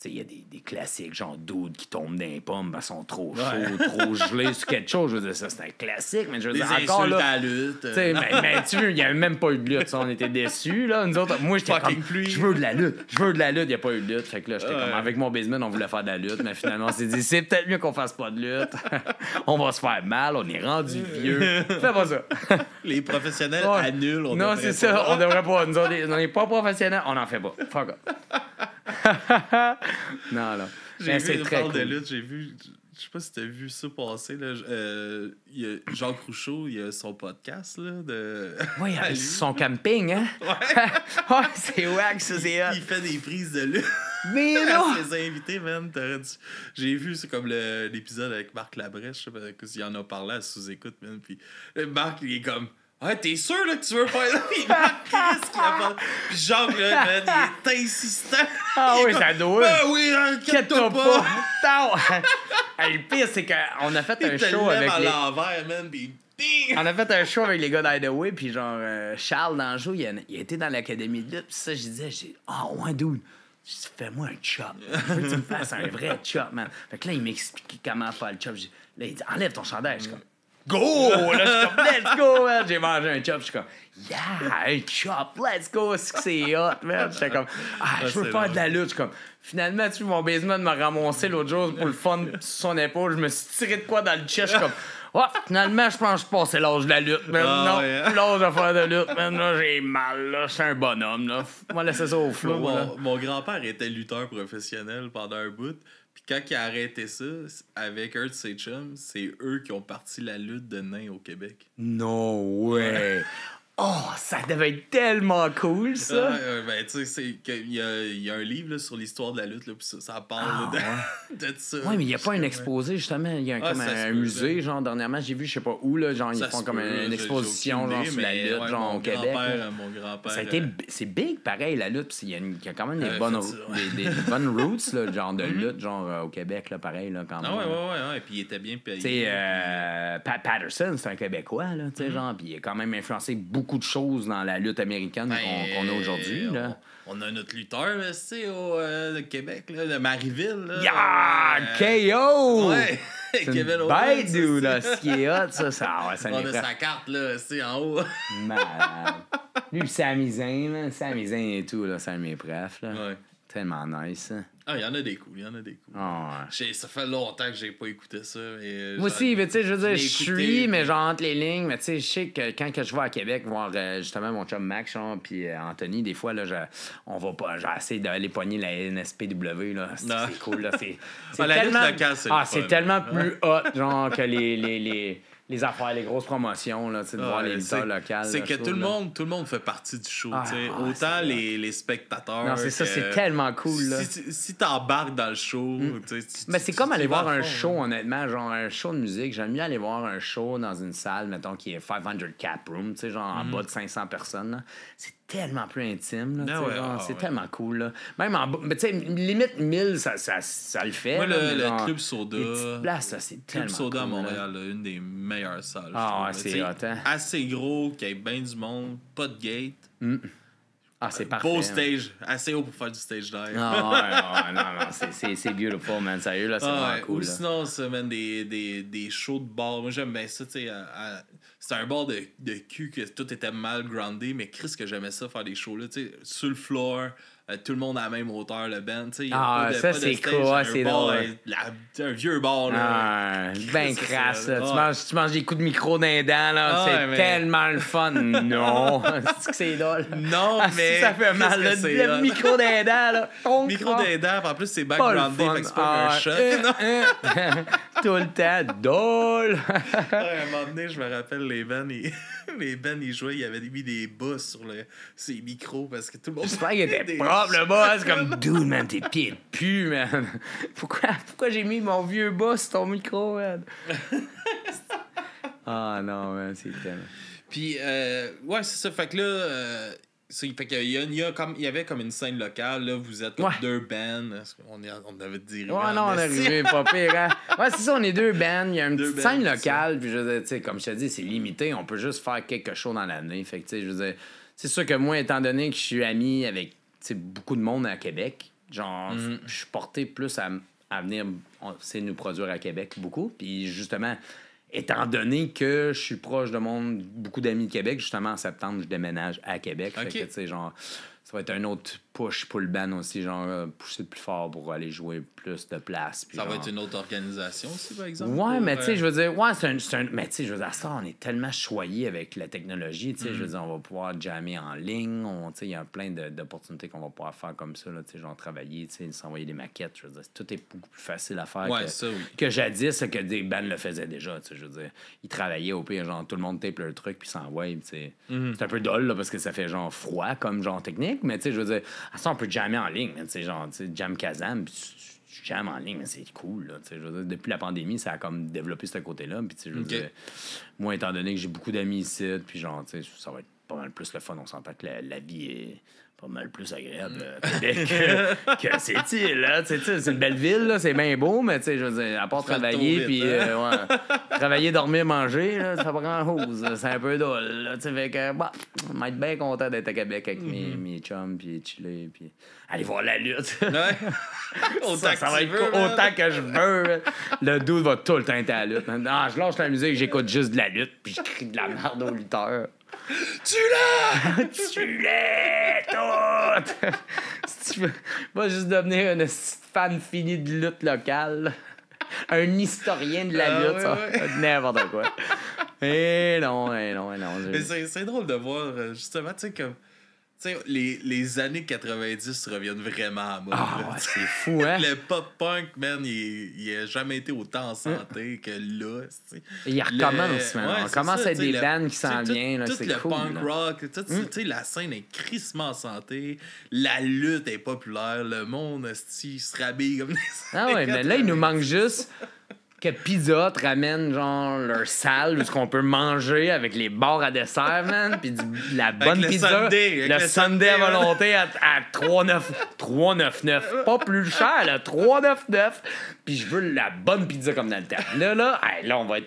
Il y a des classiques, genre dudes qui tombent dans les pommes, ben, sont trop chauds, trop gelés sur quelque chose. Je veux dire, ça, c'est un classique, mais je veux dire, encore là... à la lutte. Mais tu veux, il n'y avait même pas eu de lutte. Ça, on était déçus, là. Nous autres, moi, j'étais comme, je veux de la lutte. Il n'y a pas eu de lutte. Fait que là, j'étais comme, avec mon basement, on voulait faire de la lutte, mais finalement, on s'est dit, c'est peut-être mieux qu'on fasse pas de lutte. On va se faire mal, on est rendu vieux. Fais pas ça. Les professionnels annulent. Non, c'est ça, on devrait pas. Nous autres, on n'est pas professionnels, on n'en fait pas. Fuck off. Non, là. J'ai vu, très cool. De lutte, j'ai vu, je sais pas si t'as vu ça passer, là. Il y a Jacques Rouchot, il a son podcast, là, de... Oui, son camping, hein? Ouais, c'est wack, ça, c'est hot. Il fait des prises de lutte. Mais non! Les invités, man, j'ai vu, c'est comme l'épisode avec Marc Labrèche, je sais pas s'il en a parlé à sous-écoute, man, puis Marc, il est comme... Ouais, t'es sûr là, que tu veux faire là? Puis qu'est-ce qu'il a pas. Puis Jacques, là, man, il est insistant. Ah oui, ça doit. Ben oui, inquiète-toi pas. Hey, le pire, c'est qu'on a fait un Il te show lève avec à les... l'envers, man, puis ding! On a fait un show avec les gars d'Hideaway, puis genre, Charles Danjou, il a été dans l'académie de lutte, puis ça, je disais, ouais, dude, je dis, fais-moi un chop. Je veux que tu me fasses un vrai chop, man. Fait que là, il m'expliquait comment faire le chop. Là, il dit, enlève ton chandail. Je suis comme, go! Là, je suis comme, let's go, man. J'ai mangé un chop, je suis comme, yeah, un chop, let's go, c'est hot, man. J'étais comme, je veux faire de la lutte. Je suis comme, finalement, tu vois, mon basement m'a ramassé l'autre jour pour le fun sur son épaule. Je me suis tiré de quoi dans le chest. Je suis comme, finalement, je pense que je passais l'âge de la lutte. Man. Non, plus l'âge de faire de lutte. Man. Là, j'ai mal. Là, je suis un bonhomme. Là. Moi, laisser ça au flot. Mon grand-père était lutteur professionnel pendant un bout. Puis quand il a arrêté ça, avec un de ses chums, c'est eux qui ont parti la lutte de nains au Québec. No way! Oh, ça devait être tellement cool, ça! Ben, tu sais, il y a un livre là, sur l'histoire de la lutte, là, puis ça parle de ça. Oui, mais il n'y a pas un exposé, justement. Il y a comme un musée, genre, dernièrement, j'ai vu, je sais pas où, là, genre, ils font comme une exposition, genre, sur la lutte, genre, au Québec. Mon grand-père. C'est big, pareil, la lutte. Il y a quand même des bonnes roots, là, genre, de lutte, genre, au Québec, là, pareil, là, quand même. Ouais. Puis il était bien payé. Tu sais, Pat Patterson, c'est un Québécois, là, tu sais, genre, puis il a quand même influencé beaucoup de choses dans la lutte américaine qu'on a aujourd'hui, là. On a notre lutteur, là, c'est au Québec, là, de Marieville, là. KO! Ouais! Kevin Owens. Bête, dude, là, ce qui est hot, ça on a sa carte, là, c'est en haut. Malade. Lui, Sami Zayn, là. Sami Zayn et tout, là, c'est un de mes prefs, là. Ouais. Tellement nice, hein. Ah, il y en a des coups, Ça fait longtemps que j'ai pas écouté ça. Moi aussi, mais tu sais, je veux dire, je suis, mais genre entre les lignes, mais tu sais, je sais que quand je vais à Québec voir justement mon chum Max, puis Anthony, des fois, là, on va pas, j'essaie d'aller pogner la NSPW, là. C'est cool, là. C'est tellement... c'est tellement plus hot, genre, que les affaires, les grosses promotions, là, de voir les lutteurs locales. C'est que tout le monde fait partie du show. Autant les spectateurs. Non, c'est ça, c'est tellement cool. Là. Si t'embarques dans le show. Mais c'est comme aller voir un show, honnêtement, genre un show de musique. J'aime mieux aller voir un show dans une salle, mettons, qui est 500 cap room, genre en bas de 500 personnes. Là. C'est tellement plus intime. Là, c'est tellement cool. Là. Même en bas, mais tu sais, limite 1000, ça le fait. Moi, là, le Club Soda. C'est tellement Club Soda cool, à Montréal, là, une des meilleures salles. C'est hot, hein? Assez gros, qu'il y ait bien du monde, pas de gate. C'est parfait. Beau stage, assez haut pour faire du stage dive. Non, c'est beautiful, man. Sérieux, là, c'est vraiment cool. Ou sinon, ça mène des shows de bar. Moi, j'aime bien ça, tu sais. C'était un bar de cul que tout était mal groundé, mais Chris, que j'aimais ça, faire des shows là, tu sais, sur le floor. Tout le monde à la même hauteur, le band. Ça, c'est cool, c'est drôle. Un vieux bar. Là. Ben crasse. Tu manges des coups de micro dans les dents. Là. C'est tellement le fun. Non. C'est que c'est drôle. Non, mais. Ça fait mal. Le micro dans les dents. Là. Micro dans les dents. En plus, c'est backgroundé. Fait que c'est pas un choc. Tout le temps. Dole. À un moment donné, je me rappelle, les bands, ils jouaient. Ils avaient mis des bas sur ces micros parce que tout le monde. J'espère qu'il était propre, le boss. Comme, dude, man, tes pieds puent, man. Pourquoi j'ai mis mon vieux boss sur ton micro, man? Non, man, c'est tellement. Puis, ouais, c'est ça. Fait que là. Fait qu'il y avait comme une scène locale, là, vous êtes comme deux bands. On avait dit. On est arrivé, pas pire, hein? Ouais, c'est ça, on est deux bands. Il y a une petite scène locale, puis je veux dire, tu sais, comme je te dis, c'est limité. On peut juste faire quelque chose dans l'année. Fait que, tu sais, je veux dire, c'est sûr que moi, étant donné que je suis ami avec beaucoup de monde à Québec, genre, je suis porté plus à venir nous produire à Québec beaucoup. Puis justement, étant donné que je suis proche de beaucoup d'amis de Québec, justement, en septembre, je déménage à Québec. Fait que, tu sais, genre, ça va être un autre push pour le band aussi, genre, pousser plus fort pour aller jouer plus de place. Ça va être une autre organisation aussi, par exemple? Ouais, mais tu sais, je veux dire, mais tu sais, je veux dire, à ça, on est tellement choyé avec la technologie, tu sais, je veux dire, on va pouvoir jammer en ligne, tu sais, il y a plein d'opportunités qu'on va pouvoir faire comme ça, tu sais, genre travailler, tu sais, s'envoyer des maquettes, je veux dire, tout est beaucoup plus facile à faire que jadis, que des bands le faisaient déjà, tu sais, je veux dire, ils travaillaient au pire, genre, tout le monde tape leur truc puis s'envoie, tu sais. C'est un peu dole, là, parce que ça fait genre froid comme genre technique, mais tu sais, je veux dire, À ça, on peut jammer en ligne, tu sais, genre, tu sais, jam Kazam, puis tu jammes en ligne, mais c'est cool, là, tu sais, je veux dire, depuis la pandémie, ça a comme développé ce côté-là, puis tu sais, je veux dire, moi, étant donné que j'ai beaucoup d'amis ici, puis genre, tu sais, ça va être pas mal plus le fun, on s'entend que la vie est pas mal plus agréable à Québec que c'est-il, là. C'est une belle ville, là, c'est bien beau, mais tu sais, je veux dire, à part travailler, puis travailler, dormir, manger, là, ça fait pas grand-chose. C'est un peu dole, là, tu sais, fait que, bah, on va être bien content d'être à Québec avec mes chums, puis chiller, puis aller voir la lutte. Autant ça va être autant que je veux. Le dude va tout le temps être à la lutte. Non, je lâche la musique, j'écoute juste de la lutte, puis je crie de la merde aux lutteurs. Tu l'as tout! Si tu veux pas juste devenir un fan fini de lutte locale, un historien de la lutte, ça n'importe quoi. Non. Mais c'est drôle de voir, justement, tu sais, comme. Tu sais, les années 90 reviennent vraiment à moi. Ah, c'est fou, hein? Le pop-punk, man, il a jamais été autant en santé que là. T'sais. Il recommence, man. On commence à être des bands qui s'en viennent. Tout c'est le cool, punk là. rock, la scène est crissement en santé. La lutte est populaire. Le monde, il se rhabille comme des Ah ouais, mais là, il nous manque juste que Pizza te ramène genre leur salle où qu'on peut manger avec les bars à dessert, man, puis la bonne pizza, le Sunday à volonté à 3,99. Pas plus cher, là, 3,99. Puis je veux la bonne pizza comme dans le temps. Là, on va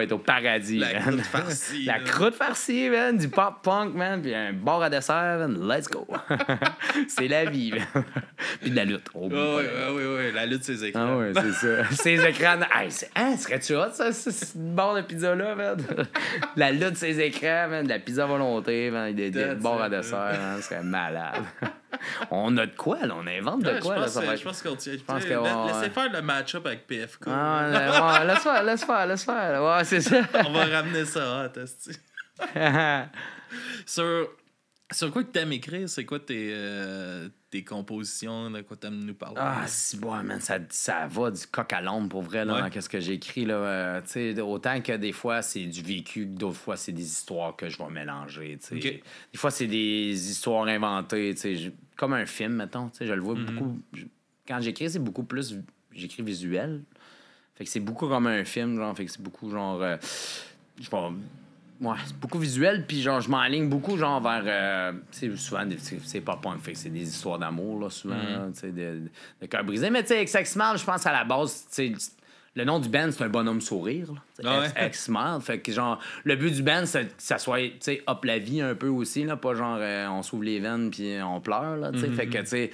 être au paradis. La man. croûte farcie. La croûte farcie, man, du pop punk, man, puis un bar à dessert, man, let's go. C'est la vie, man. Puis de la lutte. Oui, la lutte, ses écrans. Ah ouais, c'est ça. Ces écrans. Serais-tu hot, ça, ce bar de pizza-là, man? La lutte de ces écrans, man, de la pizza volonté, man, des bars à dessert, man, ce serait malade. On a de quoi, là? On invente de quoi, là? Je pense qu'on tient. Laissez faire le match-up avec PFK. Laisse faire. Ouais, c'est ça. On va ramener ça à tester. Sur quoi que t'aimes écrire? C'est quoi tes compositions? De quoi t'aimes nous parler? Ah, si, bon, man, ça va du coq à l'ombre pour vrai, là, dans qu'est-ce que j'écris, là. Tu sais, autant que des fois, c'est du vécu, d'autres fois, c'est des histoires que je vais mélanger, tu sais. Okay. Des fois, c'est des histoires inventées, tu sais, comme un film, mettons, tu sais, je le vois beaucoup. Quand j'écris, c'est beaucoup plus... J'écris visuel. Fait que c'est beaucoup comme un film, genre, fait que c'est beaucoup, genre... je sais pas... Ouais, c'est beaucoup visuel, puis genre, je m'enligne beaucoup, genre, vers... tu sais, souvent, c'est pas punk, fait que c'est des histoires d'amour, là, souvent, là, tu sais, de cœur brisé. Mais, tu sais, X-Smile, je pense, à la base, tu sais, le nom du band, c'est un bonhomme sourire, là. X-Smile. Fait que, genre, le but du band, c'est que ça soit, tu sais, hop la vie un peu aussi, là, pas genre, on s'ouvre les veines, puis on pleure, là, tu sais. Fait que, tu sais,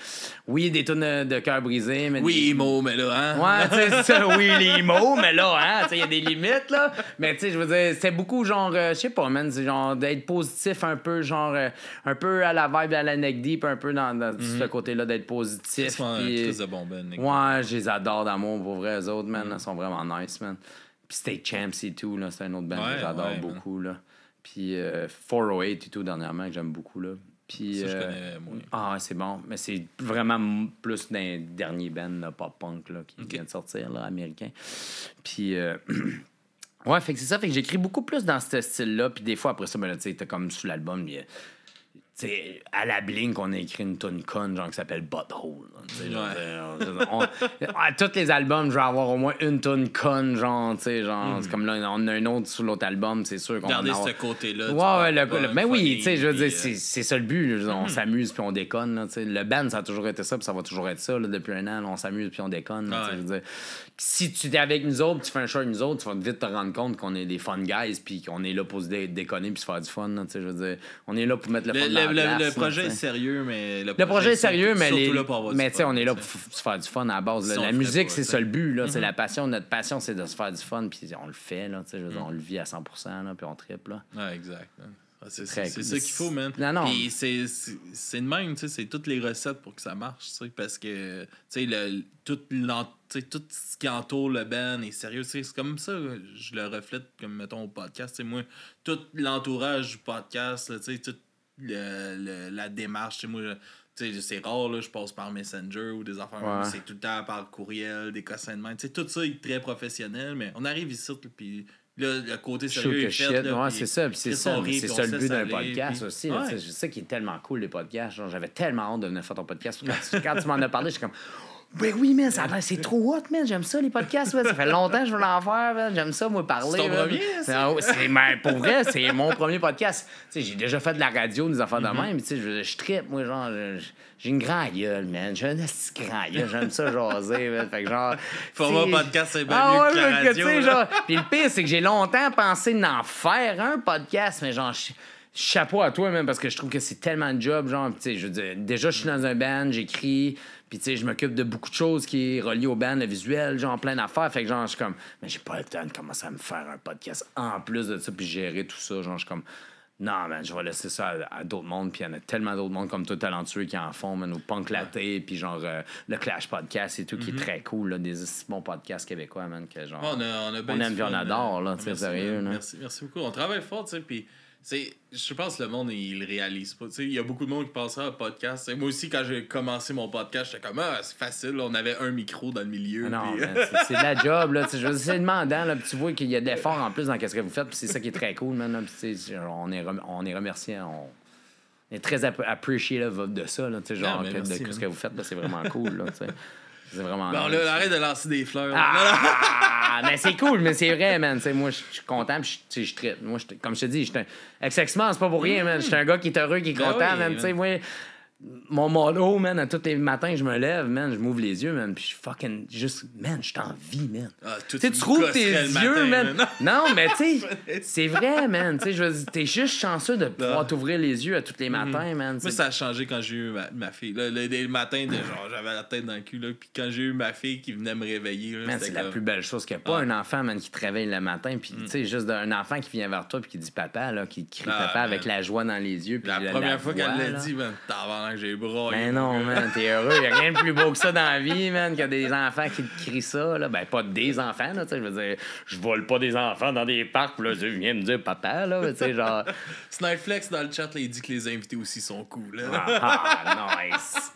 oui, des tunes de cœur brisé, mais... Oui, mots, mais là, hein? Ouais, tu sais, c'est ça, oui, les mots, mais là, hein, tu sais, il y a des limites, là. Mais, tu sais, je veux dire, c'est beaucoup, genre, je sais pas, man, c'est genre d'être positif un peu, genre, un peu à la vibe à la Neck Deep, un peu dans ce côté-là, d'être positif. C'est un très de bon ben, ouais, je les adore d'amour, pour vrai, eux autres, man, ils sont vraiment nice, man. Puis State Champs et tout, là, c'est un autre band que j'adore beaucoup, là. Puis 408 et tout, dernièrement, que j'aime beaucoup, là. Puis, ça, je connais moins. Ah, c'est bon. Mais c'est vraiment plus d'un dernier band pop-punk là, qui vient de sortir, là, américain. Puis, ouais, fait que c'est ça. Fait que j'écris beaucoup plus dans ce style-là. Puis des fois, après ça, ben, tu sais, t'as comme sous l'album, t'sais, à la Blink, on a écrit une tune conne genre qui s'appelle Butthole. À tous les albums, je vais avoir au moins une tune conne, genre, tu sais, genre, c'est comme là, on a un autre sur l'autre album, c'est sûr qu'on va garder ce côté-là. Ouais, mais oui, tu sais, je veux dire, c'est ça le but. On s'amuse puis on déconne. Là, le band, ça a toujours été ça, puis ça va toujours être ça. Là, depuis un an, là, on s'amuse puis on déconne. Là, je veux dire, si tu es avec nous autres, tu fais un show avec nous autres, tu vas vite te rendre compte qu'on est des fun guys puis qu'on est là pour se déconner puis se faire du fun. Là, je veux dire, on est là pour mettre le fun dans la place. Le projet est sérieux, mais... Le projet est sérieux, mais... Mais tu sais, on est là pour se faire du fun à la base. La musique, c'est ça le but. Là, c'est la passion. Notre passion, c'est de se faire du fun, puis on le fait. Là, je veux dire, on le vit à 100%, là, puis on tripe. Là. Ouais, exact. C'est ça qu'il faut, man. Non. Puis c'est de même, tu sais, c'est toutes les recettes pour que ça marche, tu sais, parce que, tu sais, tout ce qui entoure le band est sérieux, tu sais, c'est comme ça, je le reflète comme, mettons, au podcast, tu sais, moi, tout l'entourage du podcast, tu sais, toute la démarche, tu sais, moi, tu sais, c'est rare, là, je passe par Messenger ou des affaires, c'est tout le temps par courriel, des cossins de main, tu sais, tout ça est très professionnel, mais on arrive ici, puis le côté sérieux est fait. Là, c'est ça. Puis c'est ça le but d'un podcast puis... aussi. Là, je sais qu'il est tellement cool, les podcasts. Genre, j'avais tellement hâte de venir faire ton podcast. Quand tu m'en as parlé, je suis comme... Ben oui, man, c'est trop hot, man. J'aime ça, les podcasts, man. Ça fait longtemps que je veux en faire, man. J'aime ça, moi, parler. C'est ton premier, pour vrai, c'est mon premier podcast. Tu sais, j'ai déjà fait de la radio, des affaires de même. Tu sais, je trippe, moi, genre, j'ai une grande gueule, man. J'ai un petit grand gueule. J'aime ça jaser, man. Fait que genre... Format podcast, c'est bien mieux que la radio. Genre... Puis le pire, c'est que j'ai longtemps pensé d'en faire un podcast, mais genre... Chapeau à toi, même, parce que je trouve que c'est tellement de job, genre, tu sais, je veux dire, déjà, je suis dans un band, j'écris, puis, tu sais, je m'occupe de beaucoup de choses qui est reliées au band, le visuel, genre, plein d'affaires, fait que, genre, je suis comme, mais j'ai pas le temps de commencer à me faire un podcast en plus de ça, puis gérer tout ça, genre, je suis comme, non, man, je vais laisser ça à d'autres mondes, puis il y en a tellement d'autres mondes comme toi, talentueux, qui en font, man, au Punk Latte, puis genre, le Clash Podcast et tout, qui est très cool, là, des bons podcasts québécois, man, que genre, on aime puis on adore, là, tu sais, sérieux, là. Merci beaucoup, on travaille fort, tu sais, puis... Je pense que le monde, il le réalise pas. Il y a beaucoup de monde qui pensera au podcast. Moi aussi, quand j'ai commencé mon podcast, j'étais comme, c'est facile. On avait un micro dans le milieu. Non, c'est de la job. Là. Je veux dire, c'est demandant. Là, tu vois qu'il y a de l'effort en plus dans ce que vous faites. C'est ça qui est très cool. Man, on est remercié. On est très appreciative de ça. Là, genre, merci, de ce que vous faites. C'est vraiment cool. Là, c'est vraiment bon, là, arrête de lancer des fleurs. Mais c'est cool, mais c'est vrai, man. T'sais, moi, je suis content, puis je trippe. Moi, comme je te dis, Ex-Ex-Man, c'est pas pour rien, man. Je suis un gars qui est heureux, qui est content, man. Tu sais, moi, mon motto, man, à tous les matins, je me lève, man, je m'ouvre les yeux, man, puis je fucking juste, man, je suis en vie, man. Tu trouves tes yeux, man. Non, mais tu sais, c'est vrai, man. Tu sais, je veux dire, t'es juste chanceux de pouvoir t'ouvrir les yeux à tous les matins, man. Moi, ça a changé quand j'ai eu ma fille. Le matin, genre, j'avais la tête dans le cul, là, puis quand j'ai eu ma fille qui venait me réveiller, là, man, c'est la plus belle chose qu'il n'y a pas un enfant, man, qui te réveille le matin, puis tu sais, juste un enfant qui vient vers toi, puis qui dit papa, là, qui crie papa avec la joie dans les yeux. La première fois qu'elle l'a dit, man, que j'ai broyé. Mais non, man, t'es heureux. Il n'y a rien de plus beau que ça dans la vie, man, qu'il y a des enfants qui te crient ça. Là. Ben, pas des enfants, là, tu sais. Je veux dire, je vole pas des enfants dans des parcs, là, tu viens me dire papa, là, tu sais, genre. Snipeflex dans le chat, là, il dit que les invités aussi sont cool, là. Nice.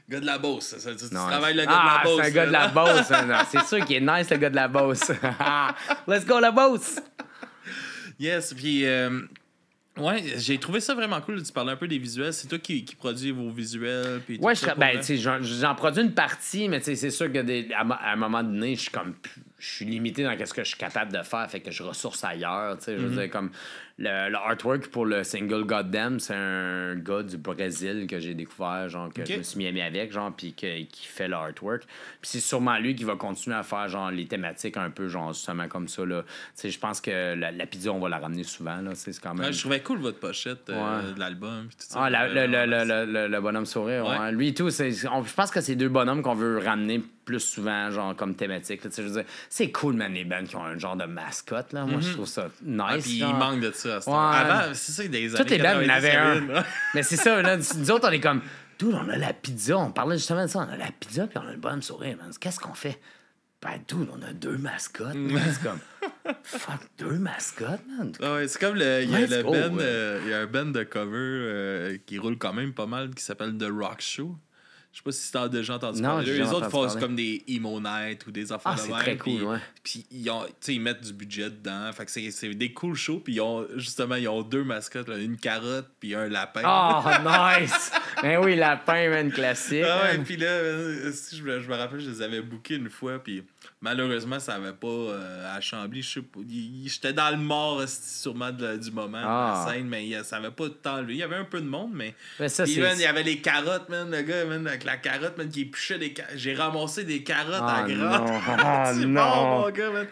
Gars de la Beauce, tu travailles le gars de la Beauce. C'est un gars de la Beauce. C'est sûr qu'il est nice, le gars de la Beauce. Let's go, la Beauce! Yes, puis. Ouais, j'ai trouvé ça vraiment cool. Tu parlais un peu des visuels. C'est toi qui produis vos visuels. Puis ouais, j'en produis une partie, mais c'est sûr que à un moment donné, je suis limité dans ce que je suis capable de faire, fait que je ressource ailleurs. Je veux dire, comme le artwork pour le single Goddamn, c'est un gars du Brésil que j'ai découvert, genre, que je me suis mis ami avec, genre, puis qui fait le artwork. Puis c'est sûrement lui qui va continuer à faire, genre, les thématiques un peu, genre, justement comme ça, là. Je pense que la pizza, on va la ramener souvent, là. C'est quand même... Ouais, je trouvais cool votre pochette de l'album. Tout ça, le bonhomme sourire, ouais. Lui et tout, je pense que c'est deux bonhommes qu'on veut ramener plus souvent, genre, comme thématique. Je veux dire, c'est cool, man, les bands qui ont un genre de mascotte, là. Moi, je trouve ça nice. Puis il manque de ça. Avant, c'est ça, des années. Toutes les bands, en avaient un. Mais c'est ça, là. Nous autres, on est comme, dude, on a la pizza. On parlait justement de ça. On a la pizza, puis on a le bonhomme sourire, man. Qu'est-ce qu'on fait? Ben, dude, on a deux mascottes. C'est comme, fuck, deux mascottes, man. Ouais, c'est comme il y a un band de cover qui roule quand même pas mal qui s'appelle The Rock Show. Je sais pas si t'as déjà entendu parler. Les autres font comme des emo night ou des affaires de même. C'est très cool, ouais. Puis ils mettent du budget dedans. Fait que c'est des cool shows. Puis ils ont deux mascottes, là, une carotte puis un lapin. Oh, nice! Ben oui, lapin, man, classique. Ah ouais, puis là, si je me rappelle, je les avais bookés une fois. Puis malheureusement, ça avait pas à Chambly. Je sais pas. J'étais dans le mort sûrement du moment de la scène, mais ça avait pas de temps. Il y avait un peu de monde, mais ça, puis, man, il y avait les carottes, man, le gars, man, avec la carotte, man, qui épluchait des carottes. J'ai ramassé des carottes à grotte. C'est bon, mon gars, man.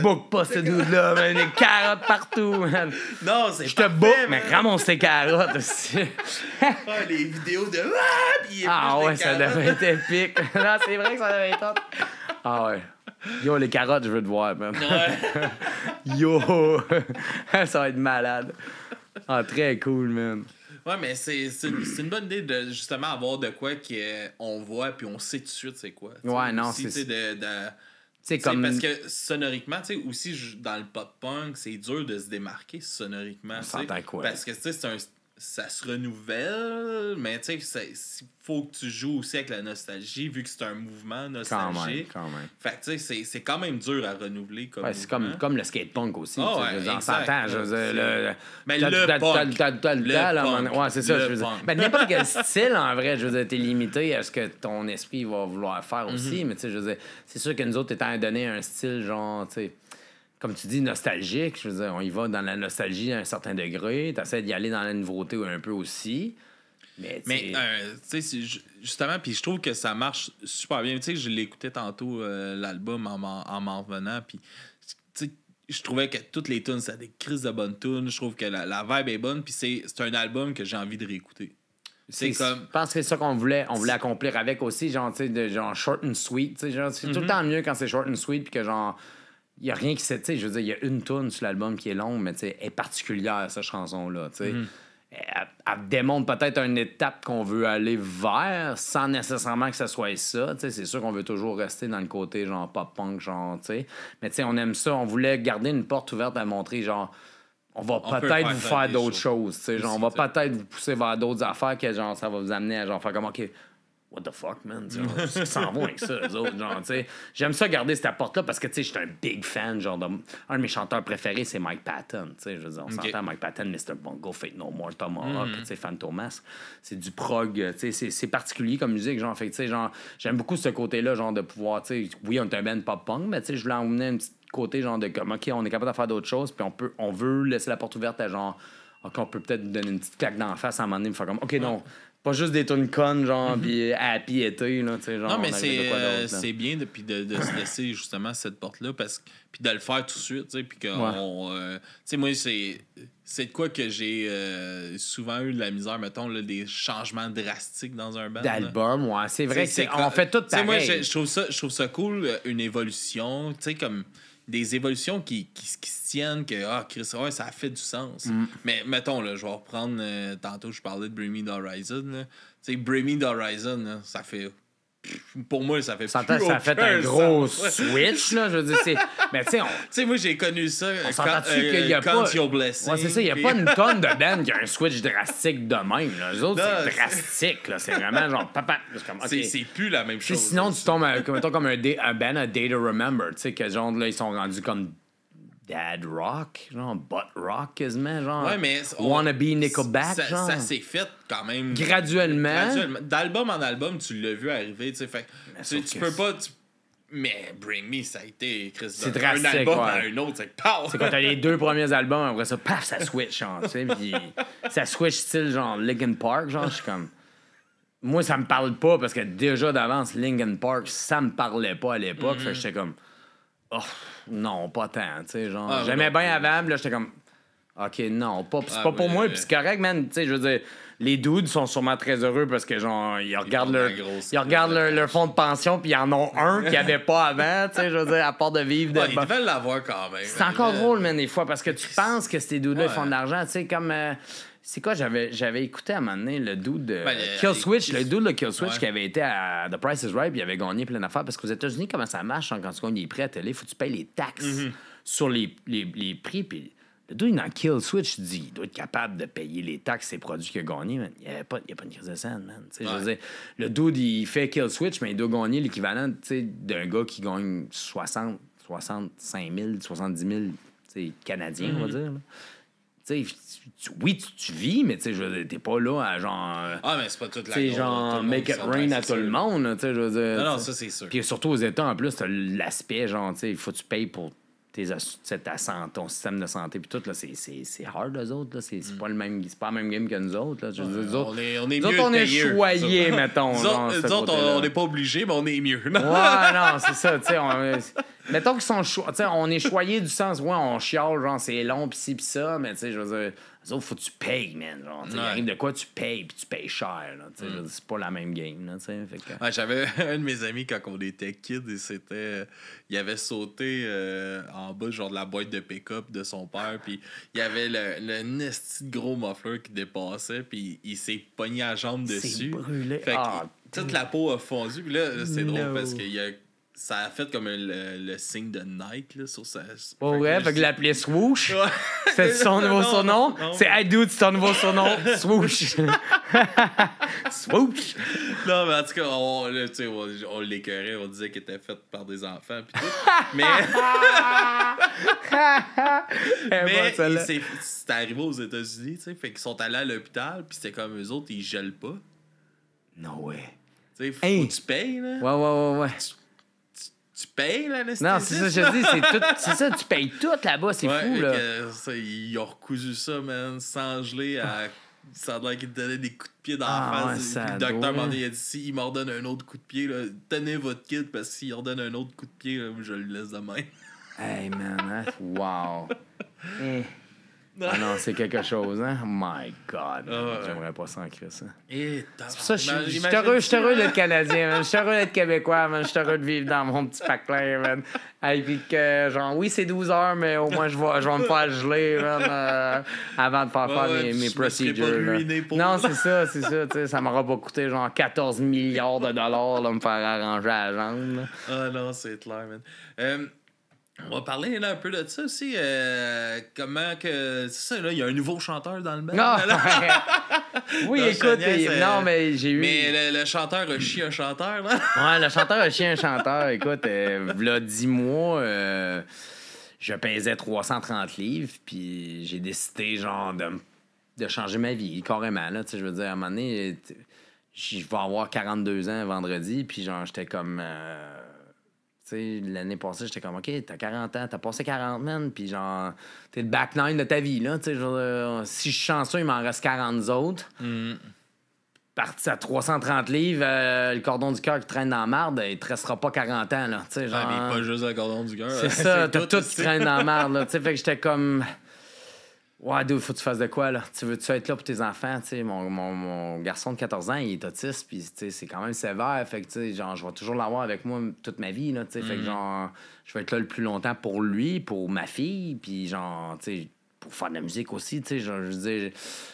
Book pas ce dude-là, man. Des carottes partout, man. Non, c'est je te book, mais ramasse tes carottes aussi. Les vidéos de... Puis ouais, ça devait être épique. Non, c'est vrai que ça devait être top. Ah ouais. Yo, les carottes, je veux te voir, man. Ouais. Yo! Ça va être malade. Ah, très cool, man. Ouais, mais c'est une bonne idée de justement avoir de quoi qu'on voit puis on sait tout de suite c'est quoi. Ouais, non, aussi, c'est... C'est comme... Parce que sonoriquement, tu sais, aussi dans le pop-punk, c'est dur de se démarquer sonoriquement. On s'entend quoi? Parce que tu sais, ça se renouvelle, mais tu sais, il faut que tu joues aussi avec la nostalgie, vu que c'est un mouvement nostalgique. Quand même. Fait que tu sais, c'est quand même dur à renouveler comme c'est comme le skatepunk aussi. Oh, on s'entend. Je veux dire, mais le punk. Ouais, c'est ça. Je veux dire. Ben, n'importe quel style, en vrai, je veux dire, t'es limité à ce que ton esprit va vouloir faire aussi, mais tu sais, je veux dire, c'est sûr que nous autres, étant donné un style, genre, tu sais, comme tu dis, nostalgique, je veux dire, on y va dans la nostalgie à un certain degré, t'essaies d'y aller dans la nouveauté un peu aussi. Mais tu sais, justement, puis je trouve que ça marche super bien. Tu sais, je l'écoutais tantôt, l'album, en m'en revenant, puis tu sais, je trouvais que toutes les tunes, c'était des crises de bonnes tunes. Je trouve que la vibe est bonne, puis c'est un album que j'ai envie de réécouter. C'est comme... Je pense que c'est ça qu'on voulait accomplir avec aussi, genre, tu sais, genre short and sweet. Genre, c'est tout le temps mieux quand c'est short and sweet, puis que genre... Il n'y a rien qui s'est... Tu sais, je veux dire, il y a une tune sur l'album qui est longue, mais tu sais, elle est particulière, cette chanson-là, tu sais. Elle démontre peut-être une étape qu'on veut aller vers, sans nécessairement que ce soit ça. Tu sais, c'est sûr qu'on veut toujours rester dans le côté, genre, pop-punk, genre, tu sais. Mais tu sais, on aime ça. On voulait garder une porte ouverte à montrer, genre... On va peut-être vous faire d'autres choses, tu sais. Genre, on va peut-être vous pousser vers d'autres affaires que, genre, ça va vous amener à, genre, faire comme, OK... What the fuck, man? Ils s'en vont avec ça, eux autres, genre, tu sais. J'aime ça garder cette porte-là parce que, tu sais, je suis un big fan, genre, un de mes chanteurs préférés, c'est Mike Patton, tu sais, je veux dire, on s'entend, Mike Patton, Mr. Bungle, Fate No More, Tomahawk, tu sais, Fantomas, c'est du prog, tu sais, c'est particulier comme musique, genre, fait tu sais, genre, j'aime beaucoup ce côté-là, genre, de pouvoir, tu sais, oui, on est un band pop-punk, mais, tu sais, je voulais emmener un petit côté, genre, de comme, OK, on est capable de faire d'autres choses, puis on veut laisser la porte ouverte à, genre, OK, on peut peut-être donner une petite claque d'en face à un moment donné, me faire comme, OK, non. Pas juste des tunes connes, genre, puis happy été, là, tu sais, genre... Non, mais c'est bien de se laisser, justement, cette porte-là, puis de le faire tout de suite, tu sais, puis qu'on... tu sais, moi, c'est de quoi que j'ai souvent eu de la misère, mettons, là, des changements drastiques dans un band. D'album, ouais, c'est vrai qu'on fait tout pareil. Moi, je trouve ça cool, une évolution, tu sais, comme... Des évolutions qui se tiennent, que Chris, ouais, ça a fait du sens. Mais mettons, là, je vais reprendre tantôt, je parlais de Bring Me the Horizon. Tu sais, Bring Me the Horizon, là, ça fait. Pour moi, ça fait plus ça fait un gros switch, là. Je veux dire, c'est. Mais tu sais, moi, j'ai connu ça qu'il y a pas. You're Blessing. Ouais, c'est ça. Il n'y a pas une tonne de bands qui a un switch drastique de même, là. Les autres, c'est drastique, là. C'est vraiment genre, papa. C'est plus la même chose. Sinon, tu tombes, mettons, comme un band A Day to Remember, tu sais, que genre, là, ils sont rendus comme. Dad rock, genre butt rock quasiment, genre. Ouais, mais Wannabe Nickelback, genre. Ça s'est fait quand même. Graduellement. D'album en album, tu l'as vu arriver, tu sais. Fait tu peux pas. Mais Bring Me, ça a été c'est drastique, un album à un autre, c'est pow! C'est quand t'as les 2 premiers albums, après ça, paf, ça switch, genre, tu sais. Puis ça switch style, genre, Linkin Park, genre, je suis comme. Moi, ça me parle pas parce que déjà d'avance, Linkin Park, ça me parlait pas à l'époque. Fait que j'étais comme. Oh, non, pas tant, tu sais, genre. J'aimais bien avant, puis là, j'étais comme. OK, non, c'est pas pour moi, puis c'est correct, man. Tu sais, je veux dire, les dudes sont sûrement très heureux parce que, genre, ils regardent leur fonds de pension, puis ils en ont un qu'ils n'avaient pas avant, tu sais, je veux dire, à part de vivre de. Ils devaient l'avoir quand même. C'est encore drôle, man, des fois, parce que tu penses que ces dudes-là, ils font de l'argent, tu sais, comme. C'est quoi, j'avais écouté à un moment donné le dude de Killswitch, le dude de Killswitch qui avait été à The Price is Right, puis il avait gagné plein d'affaires. Parce qu'aux États-Unis, comment ça marche quand tu gagnes les prix à télé? Faut que tu payes les taxes sur les prix. Puis le dude dans Killswitch dit il doit être capable de payer les taxes ses produits qu'il a gagnés. Il n'y a pas une crise de scène, man. Je veux dire, le dude, il fait Killswitch, mais il doit gagner l'équivalent d'un gars qui gagne 65 000, 70 000 canadiens, on va dire. Là. Oui, tu vis, mais je veux dire, t'es pas là à genre. Ah, mais c'est pas toute la grosse. Genre, make it rain à tout le monde, je veux dire. Non, ça, c'est sûr. Puis surtout aux États, en plus, t'as l'aspect, genre, il faut que tu payes pour ton système de santé, puis tout, là, c'est hard, eux autres, là. C'est pas le même game que nous autres, là. On est choyés, mettons. Nous autres, on n'est pas obligés, mais on est mieux. Ouais, non, c'est ça, tu sais. Mettons qu'ils sont on est choyés du sens, ouais, on chiale, genre, c'est long, pis ci, pis ça, mais tu sais, je veux dire, les autres, faut que tu payes, man. Genre, il arrive de quoi tu payes, puis tu payes cher, là. Tu sais, c'est pas la même game, là, tu sais. Ouais, j'avais un de mes amis quand on était kids, et c'était. Il avait sauté en bas, genre, de la boîte de pick-up de son père, puis il y avait le nasty gros muffler qui dépassait, puis il s'est pogné la jambe dessus. C'est brûlé. Fait que toute la peau a fondu, puis là, c'est drôle parce qu'il y a. ça a fait comme le signe de Nike là, sur sa. Oh ouais, fait que l'appelait Swoosh. Ouais. C'est son nouveau surnom? C'est Hey Dude, c'est ton nouveau surnom. Swoosh. Swoosh. Non, mais en tout cas, on l'écœurait, on disait qu'elle était faite par des enfants pis tout. Mais. C'est arrivé aux États-Unis, tu sais. Fait qu'ils sont allés à l'hôpital, pis c'était comme eux autres, ils gèlent pas. No way. Tu sais, faut que tu payes, là. Ouais. Tu payes l'anesthésie? Non, c'est ça, je dis, c'est ça, tu payes tout là-bas, c'est fou, là. Ils ont recousu ça, man, sans geler à. Ça a l'air qu'ils te donnaient des coups de pied dans la face. Ouais, puis le docteur m'a dit, s'il m'ordonne un autre coup de pied, là, tenez votre kit, parce que s'il ordonne un autre coup de pied, là, je le laisse de même. Hey, man, wow. Ah non, c'est quelque chose, hein? Oh my God. J'aimerais pas ça en créer ça. C'est pour ça que je suis heureux d'être Canadien, man. Je suis heureux d'être Québécois, man. Je suis heureux de vivre dans mon petit patelin, man. Et puis que, genre, oui, c'est 12 heures, mais au moins, je vais me faire geler, man, avant de faire mes procedures. Non, c'est ça, tu sais. Ça m'aura pas coûté, genre, 14 milliards de dollars, là, me faire arranger à la jambe, là. Ah non, c'est clair, man. On va parler là, un peu de ça aussi. Comment que. C'est ça, là, il y a un nouveau chanteur dans le band. Oui, non, écoute, non, mais j'ai eu. Mais le chanteur a chié un chanteur, là. Ouais, le chanteur a chié un chanteur. Écoute, v'là 10 mois, je pesais 330 livres, puis j'ai décidé, genre, de changer ma vie, carrément, là. Tu sais, je veux dire, à un moment donné, je vais avoir 42 ans vendredi, puis genre, j'étais comme. Tu sais, l'année passée, j'étais comme, OK, t'as 40 ans, t'as passé 40, man, puis genre, t'es le back nine de ta vie, là. Tu sais, si je suis chanceux, il m'en reste 40 autres. Parti à 330 livres, le cordon du cœur qui traîne dans la marde, il te restera pas 40 ans, là. Tu sais, genre. Mais pas juste le cordon du cœur. C'est ça, t'as tout qui traîne dans la marde, là. Tu sais, fait que j'étais comme. Ouais, dude, faut que tu fasses de quoi, là? Tu veux-tu être là pour tes enfants? Tu sais, mon garçon de 14 ans, il est autiste, puis tu sais, c'est quand même sévère. Fait que, tu sais, genre, je vais toujours l'avoir avec moi toute ma vie, là, tu sais. Fait que, genre, je vais être là le plus longtemps pour lui, pour ma fille, puis genre, tu sais, pour faire de la musique aussi, tu sais. Genre, je veux dire,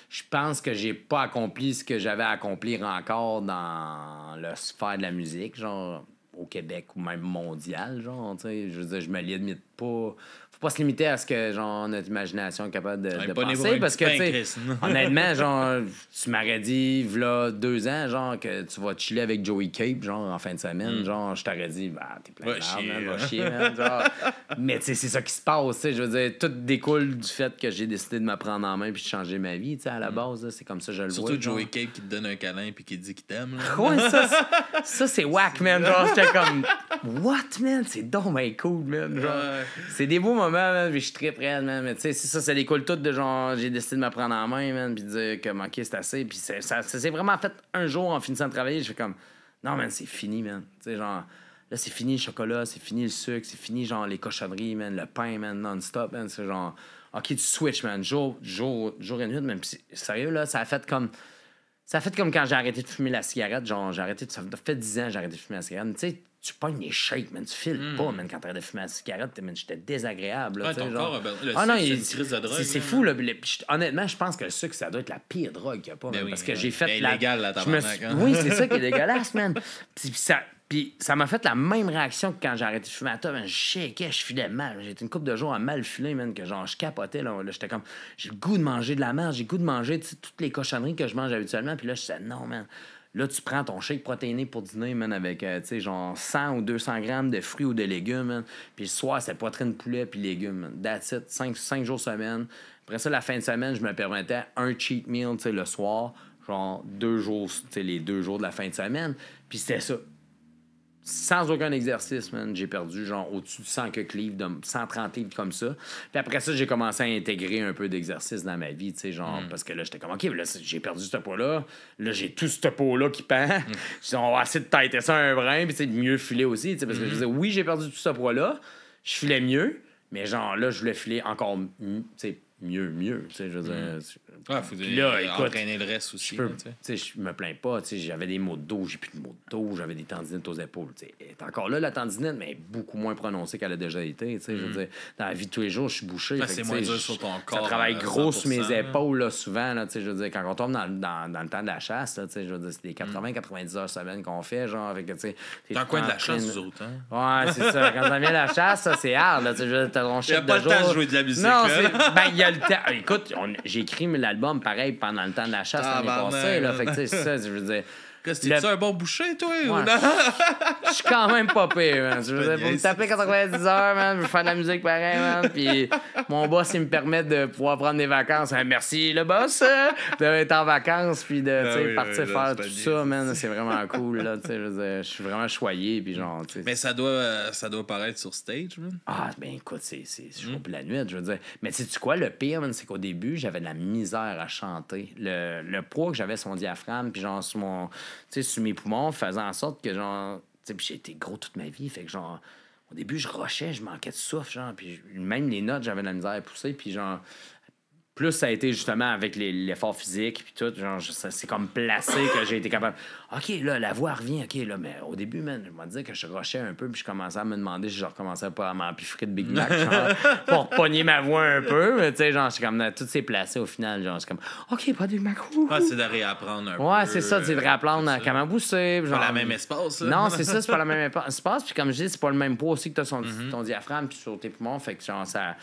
je pense que j'ai pas accompli ce que j'avais à accomplir encore dans le sphère de la musique, genre, au Québec ou même mondial, genre, tu sais. Je veux dire, je me limite pas... Faut pas se limiter à ce que genre notre imagination est capable de penser parce que tu sais honnêtement genre tu m'aurais dit v'là 2 ans genre que tu vas chiller avec Joey Cape genre en fin de semaine genre je t'aurais dit bah t'es plein de merde, va chier man, genre. Mais tu sais c'est ça qui se passe, tu sais, je veux dire tout découle du fait que j'ai décidé de me prendre en main puis de changer ma vie, tu sais à la base là, c'est comme ça que je le vois. Surtout Joey Cape qui te donne un câlin puis qui te dit qu'il t'aime là. Ouais, ça c'est whack man, genre j'étais comme what man, c'est donc ben cool man, genre c'est des beaux moments, man, puis je suis très prêt, man. Mais tu sais, ça découle tout de genre, j'ai décidé de me prendre en main, man, puis de dire que, OK, c'est assez. Puis ça s'est vraiment fait un jour en finissant de travailler. Je fais comme, non, man, c'est fini, man. Tu sais, genre, là, c'est fini le chocolat, c'est fini le sucre, c'est fini, genre, les cochonneries, man, le pain, man, non-stop, man. C'est genre, OK, tu switches, man, jour et nuit, man. Puis sérieux, là, ça a fait comme quand j'ai arrêté de fumer la cigarette. Genre, ça fait 10 ans que j'ai arrêté de fumer la cigarette. Tu sais, tu pognes les shakes, man. Tu files pas, man, quand t'arrêtes de fumer la cigarette. Man, j'étais désagréable. Là, ton genre... corps, c'est une crise de drogue. C'est fou, là. Honnêtement, je pense que le sucre, ça doit être la pire drogue qu'il y a pas. Ben oui, parce que j'ai fait la... illégal, là, Oui, c'est ça qui est dégueulasse, man. Puis ça m'a fait la même réaction que quand j'ai arrêté de fumer à toi. Je shakeais, je filais mal. J'ai été une couple de jours à mal filer, man, que genre, je capotais. Là, j'étais comme, j'ai le goût de manger de la merde, j'ai le goût de manger toutes les cochonneries que je mange habituellement. Puis là, je disais, non, man. Là, tu prends ton shake protéiné pour dîner, man, avec, tu sais, genre 100 ou 200 grammes de fruits ou de légumes, man. Puis le soir, c'est poitrine poulet puis légumes, man. That's it. 5 jours semaine. Après ça, la fin de semaine, je me permettais un cheat meal, tu sais, le soir. Genre 2 jours, tu sais, les 2 jours de la fin de semaine. Puis c'était ça. Sans aucun exercice, man, j'ai perdu genre au-dessus de 100 livres, de 130 livres comme ça. Puis après ça, j'ai commencé à intégrer un peu d'exercice dans ma vie, tu sais, genre, parce que là, j'étais comme, OK, là, j'ai perdu ce poids-là. Là, j'ai tout ce pot-là qui pend. On va essayer de têter ça un brin, puis de mieux filer aussi, tu sais, parce que je disais, oui, j'ai perdu tout ce poids-là, je filais mieux, mais genre, là, je voulais filer encore, tu sais, mieux. Tu sais, je veux dire. Faut entraîner le reste aussi. Tu sais, je me plains pas. Tu sais, j'avais des maux de dos, j'ai plus de maux de dos, j'avais des tendinites aux épaules. Tu sais, elle est encore là, la tendinite, mais beaucoup moins prononcée qu'elle a déjà été. Tu sais, je veux dire, dans la vie de tous les jours, je suis bouché. C'est moins dur sur ton corps. Ça travaille gros sur mes épaules, là, souvent. Là, tu sais, je veux dire, quand on tombe dans le temps de la chasse, là, tu sais, je veux dire, c'est des 80-90 heures semaine qu'on fait, genre, avec, tu sais... T'es en coin de la chasse, vous autres, hein? Ouais, c'est ça. Quand ça vient la chasse, ça, c'est hard, là, tu sais, je veux dire, t'as ton chiffre de jour. Il n'y a pas le temps de jouer de la musique, non, là. Ben, il y a le temps. Écoute, j'ai écrit l'album, pareil, pendant le temps de la chasse l'année passée, là, fait que, tu sais, ça, je veux dire... T'es-tu un bon boucher, toi? Ouais, ou non? Je suis quand même pas pire, man. Je veux dire, pour me taper 90 heures, man, je veux faire de la musique pareil, man. Puis mon boss, il me permet de pouvoir prendre des vacances. Merci, le boss, d'être en vacances, puis de partir faire tout ça, man. C'est vraiment cool, là. Je veux dire, je suis vraiment choyé, puis genre, tu sais. Mais ça doit paraître sur stage, man. Ah, ben écoute, c'est chaud pour la nuit, je veux dire. Mais sais-tu quoi, le pire, man, c'est qu'au début, j'avais de la misère à chanter. Le poids que j'avais sur mon diaphragme, puis genre, sur mes poumons, faisait en sorte que, genre, tu sais, j'ai été gros toute ma vie, fait que, genre, au début, je rushais, je manquais de souffle, genre, puis même les notes, j'avais de la misère à pousser, puis genre, plus ça a été justement avec l'effort physique, puis tout, genre, c'est comme placé que j'ai été capable. OK, là, la voix revient, OK, là, mais au début, man, je me disais que je rushais un peu, puis je commençais à me demander si je recommençais pas à m'empiffrer de Big Mac, genre, pour pogner ma voix un peu, mais tu sais, genre, je suis comme, tout s'est placé au final, genre, c'est comme, OK, pas de Big Mac, c'est de réapprendre un peu. Ouais, c'est ça, c'est de réapprendre comment pousser. C'est genre... pas la même espace, là. Non, c'est ça, c'est pas la même espace, puis comme je dis, c'est pas le même poids aussi que t'as ton diaphragme, puis sur tes poumons, fait que, genre, ça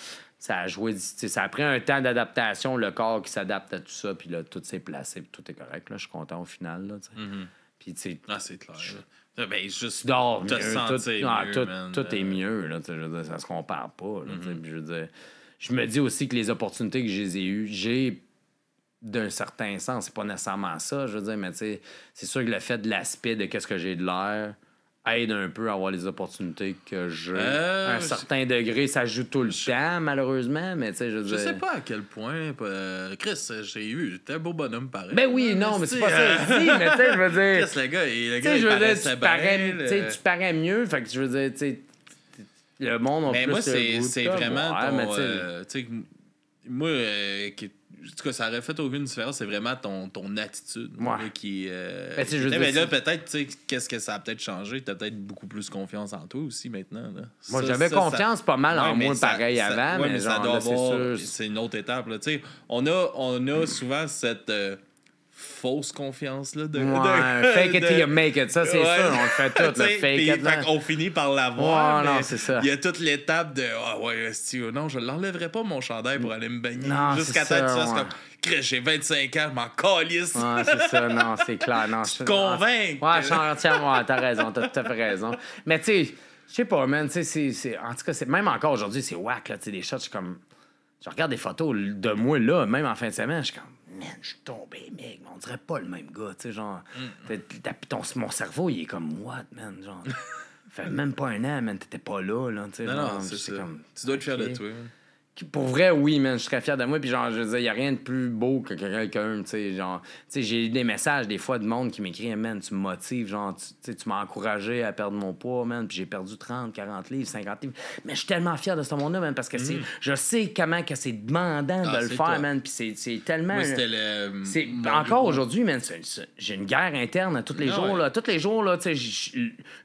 a joué, ça a pris un temps d'adaptation, le corps qui s'adapte à tout ça, puis là, tout s'est placé, puis tout est correct, là, je suis content au final, là, tu sais. Puis, tu sais... c'est clair, ben, juste dors te mieux, sentir mieux, tout est mieux, là, tu sais, je veux dire, ça se compare pas, là, tu sais, puis je veux dire... Je me dis aussi que les opportunités que j'ai eues, j'ai... d'un certain sens, c'est pas nécessairement ça, je veux dire, mais tu sais, c'est sûr que le fait de l'aspect de qu'est-ce que j'ai de l'air aide un peu à avoir les opportunités que j'ai. À un certain degré, ça joue tout le temps, malheureusement, mais tu sais, je veux dire... Je sais pas à quel point... Chris, j'ai eu... T'es un beau bonhomme, pareil. Ben oui, non, mais c'est pas ça que je dis, mais tu sais, je veux dire... Chris, le gars, il paraissait bien. Tu parais mieux, fait que je veux dire, tu sais... Le monde a mais plus moi, c'est vraiment ton... tu sais, moi, en tout cas, ça aurait fait aucune différence. C'est vraiment ton attitude qui... mais là, peut-être, tu sais, qu'est-ce que ça a peut-être changé? T'as peut-être beaucoup plus confiance en toi aussi maintenant. Là. Moi, j'avais confiance pas mal en moi, pareil, avant, mais genre, ça doit avoir... C'est une autre étape. Tu sais, on a souvent cette... fausse confiance là fake it till you make it, ça c'est sûr, on le fait tout, le fake it là. On finit par l'avoir, non, c'est ça. Il y a toute l'étape de non, je l'enlèverai pas mon chandail pour aller me baigner jusqu'à temps que tu fasses comme j'ai 25 ans, je m'en calisse. Ouais, c'est ça, non, c'est clair, non. Tu te convaincs. Ouais, t'as raison, t'as tout à fait raison. Mais tu sais, je sais pas, man, tu sais, en tout cas, même encore aujourd'hui, c'est whack là, tu sais, des shots, je suis comme, je regarde des photos de moi là, même en fin de semaine, je suis comme, man, je suis tombé, mec, on dirait pas le même gars, tu sais, genre, mon cerveau, il est comme, what, man, genre, fait même pas un an, man, t'étais pas là, tu sais, non, c'est ça. Tu dois être fier de toi. Pour vrai, oui, man, je serais fier de moi. Puis genre, je veux dire, il n'y a rien de plus beau que quelqu'un, tu sais, genre... Tu sais, j'ai eu des messages, des fois, de monde qui m'écrit « Man, tu me motives, genre, tu m'as encouragé à perdre mon poids, man. » Puis j'ai perdu 30, 40 livres, 50 livres. Mais je suis tellement fier de ce monde-là, man, parce que je sais comment que c'est demandant de le faire, man. Puis c'est tellement... Moi, c'était encore aujourd'hui, man, j'ai une guerre interne à tous les jours, là. Tous les jours, là, tu sais, je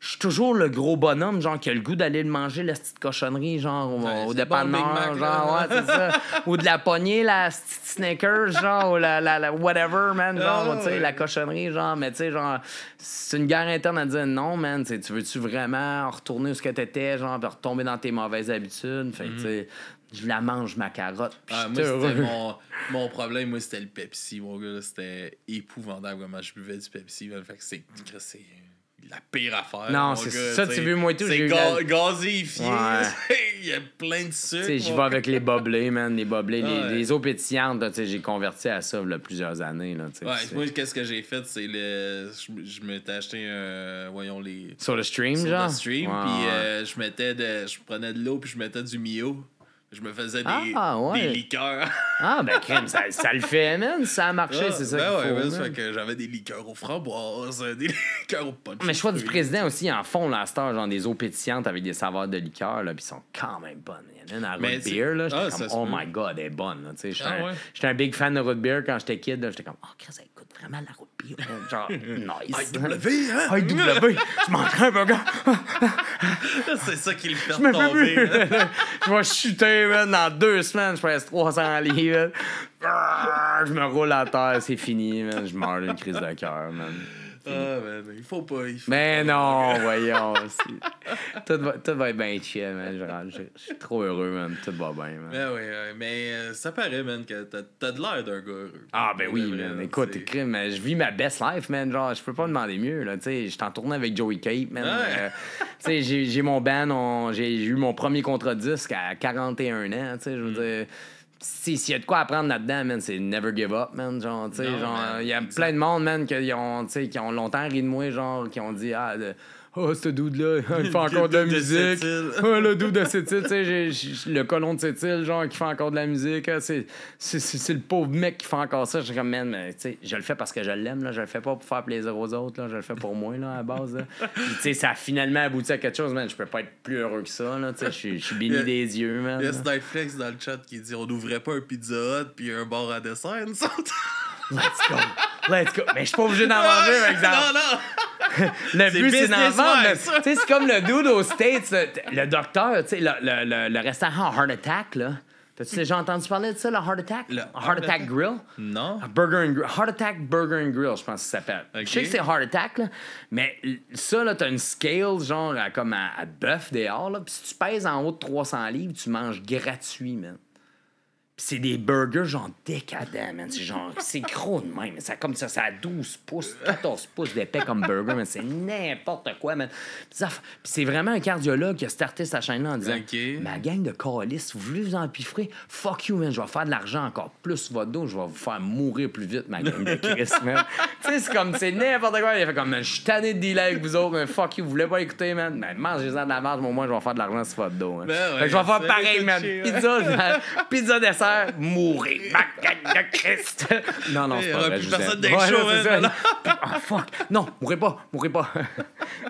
suis toujours le gros bonhomme, genre, qui a le goût d'aller le manger, la petite cochonnerie, genre, au dépanneur, genre... Ouais, c'est ça. Ou de la poignée, la Snickers, genre, ou la whatever, man, genre, tu sais, la cochonnerie, genre, mais tu sais, genre, c'est une guerre interne à dire non, man, tu veux-tu vraiment retourner où ce que t'étais, genre, puis retomber dans tes mauvaises habitudes? Fait que, tu sais, je la mange, ma carotte. Moi, c'était mon problème, moi, c'était le Pepsi, mon gars, c'était épouvantable comment je buvais du Pepsi, man. Fait que c'est la pire affaire. Non, c'est ça, tu veux, moi et tout. C'est gazéifié. Il y a plein de sucre. J'y vais avec les boblés, man. Les boblés, les eaux pétillantes, j'ai converti à ça il y a plusieurs années. Là, moi, qu'est-ce que j'ai fait? C'est je m'étais acheté sur le stream, sur genre? Le stream, puis je prenais de l'eau, puis je mettais du Mio. Je me faisais des liqueurs. Ben, crème, ça le fait, man. Ça a marché, c'est ça qu'il faut. Ça fait que j'avais des liqueurs aux framboises, des liqueurs au punch. Mais choix du président aussi, en fond, là, à cette heure, genre des eaux pétillantes avec des saveurs de liqueur, là, puis ils sont quand même bonnes. Il y en a une à root beer, là. J'étais comme, oh my God, elle est bonne, là. J'étais un big fan de root beer quand j'étais kid, là. J'étais comme, oh, Chris, elle coûte vraiment la root beer. Genre, nice. IW, hein? IW, je mangerais un burger. C'est ça qui le fait tomber. Je vais chuter, man, dans 2 semaines, je pèse 300 livres. Je me roule à terre, c'est fini, man. Je meurs d'une crise de cœur, man. Man, il faut pas. Mais non, voyons. Tout va être bien chill, man. Je suis trop heureux, man. Tout va bien, man. Ben oui, mais ça paraît, man, que t'as de l'air d'un gars heureux. Ah, ben oui, man. Écoute, je vis ma best life, man. Genre, je peux pas demander mieux, là. Tu sais, je t'en tournais avec Joey Cape, man. Tu sais, j'ai mon band, j'ai eu mon premier contrat de disque à 41 ans, tu sais, je veux dire. S'il y a de quoi apprendre là-dedans, man, c'est never give up, man. Genre, tu sais, il y a plein de monde, man, qui ont longtemps ri de moi, genre, qui ont dit, oh, ce dude-là, il fait encore de la musique. Le dude de Sept-Îles, tu sais, le colon de Sept-Îles, genre, qui fait encore de la musique. C'est le pauvre mec qui fait encore ça. Je suis comme, man, tu sais, je le fais parce que je l'aime, là. Je le fais pas pour faire plaisir aux autres, là. Je le fais pour moi, là, à la base, là. Puis, tu sais, ça a finalement abouti à quelque chose, man. Je peux pas être plus heureux que ça, là. Tu sais, je suis béni des yeux, man. Il y a Snipeflex dans le chat qui dit, on n'ouvrait pas un Pizza Hut puis un bar à dessert, nous autres. Let's go. Mais je suis pas obligé d'en manger, par exemple. Non. Le but, c'est d'en vendre. Tu sais, c'est comme le dude aux States, le docteur, tu sais, le restaurant Heart Attack, là. T'as-tu déjà entendu parler de ça, le Heart Attack? Heart Attack Grill? Non. Heart Attack Burger and Grill, je pense que ça s'appelle. Okay. Je sais que c'est Heart Attack, là, mais ça, là, t'as une scale, genre, comme à bœuf dehors, là, pis si tu pèses en haut de 300 livres, tu manges gratuit, man. Pis c'est des burgers genre décadents, man. C'est genre, c'est gros de même. Ça comme ça a 12 pouces, 14 pouces d'épais comme burger, man. C'est n'importe quoi, man. Pis c'est vraiment un cardiologue qui a starté sa chaîne-là en disant ma gang de calices, vous voulez vous empiffrer? Fuck you, man. Je vais faire de l'argent encore plus votre dos. Je vais vous faire mourir plus vite, ma gang de Chris, man. Tu sais, c'est comme, c'est n'importe quoi. Il fait comme, je suis tanné de dealer avec vous autres, mais fuck you, vous voulez pas écouter, man? Ben, mangez-en de la marge, mais au moins, je vais faire de l'argent sur votre dos, man. Ben ouais, fait que je vais faire pareil, man. Pizza dessert. Mourir, ma gang de Christ. Non, c'est pas vrai. Plus personne d'un show, man. Ah, fuck. Non, mourrez pas.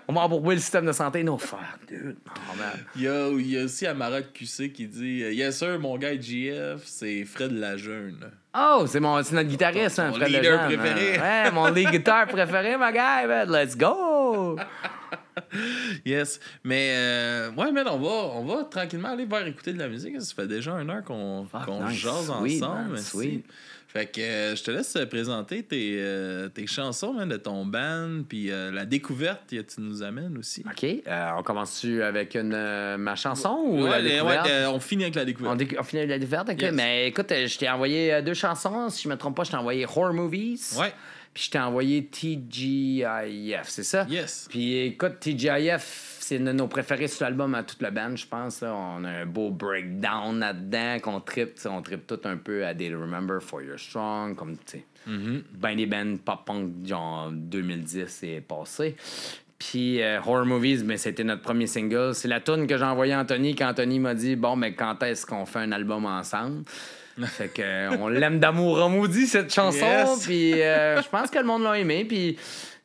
On va embourber le système de santé. No, fuck, dude. Oh, man. Il y a aussi Amara QC qui dit Yes, sir, mon gars GF, c'est Fred Lajeune. Oh, c'est notre guitariste, hein, Fred Lajeune. Mon leader préféré. Ouais, mon lead guitar préféré, ma gars. Man. Let's go. Yes, mais ouais, man, on va tranquillement aller vers écouter de la musique. Ça fait déjà 1 heure qu'on jase ensemble. Sweet. Fait que je te laisse présenter tes chansons, man, de ton band, puis la découverte que tu nous amènes aussi. OK. On commence-tu avec ma chanson ou la découverte? On finit avec la découverte. On finit avec la découverte, OK. Yes. Mais écoute, je t'ai envoyé 2 chansons. Si je me trompe pas, je t'ai envoyé Horror Movies. Ouais. Puis je t'ai envoyé TGIF, c'est ça? Yes. Puis écoute, TGIF, c'est de nos préférés sur l'album à toute la band, je pense. Là. On a un beau breakdown là-dedans qu'on trippe. On trippe tout un peu à Day to Remember, For You're Strong, comme, tu sais, ben des bands pop-punk, genre 2010 et passé. Puis Horror Movies, ben, c'était notre premier single. C'est la tune que j'ai envoyée à Anthony quand Anthony m'a dit « Bon, mais quand est-ce qu'on fait un album ensemble? » Fait que on l'aime d'amour en maudit, cette chanson. Yes. Puis je pense que le monde l'a aimé. Puis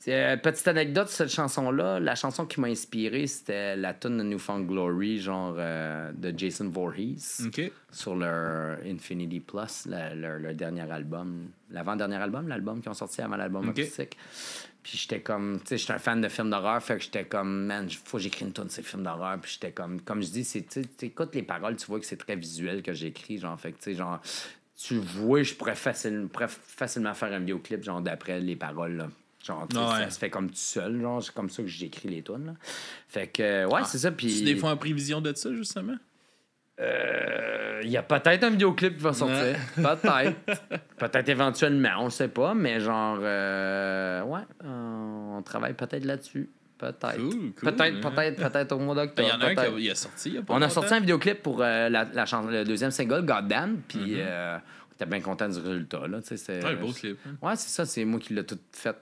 petite anecdote sur cette chanson-là, la chanson qui m'a inspiré, c'était la tune de Newfound Glory, genre de Jason Voorhees. Okay. Sur leur Infinity Plus, leur dernier album. L'avant-dernier album, l'album qu'ils ont sorti avant l'album acoustique. Puis j'étais comme, tu sais, j'étais un fan de films d'horreur, fait que j'étais comme, man, faut que j'écris une tonne de ces films d'horreur. Puis j'étais comme je dis, tu écoutes les paroles, tu vois que c'est très visuel que j'écris, genre, fait que, tu sais, genre, tu vois, je pourrais facilement faire un vidéoclip, genre, d'après les paroles, là. Genre, ça se fait comme tout seul, genre, c'est comme ça que j'écris les tunes, là. Fait que, c'est ça, puis... Tu des fois en prévision de ça, justement? Il y a peut-être un vidéoclip qui va sortir. Peut-être éventuellement, on le sait pas, mais genre, on travaille peut-être là-dessus. Peut-être. Cool, peut-être au mois d'octobre. Il y en a un qui a sorti. On a sorti un vidéoclip pour le deuxième single, Goddamn, puis on était bien content du résultat. Là, c'est un beau clip. Ouais, c'est ça, c'est moi qui l'ai tout fait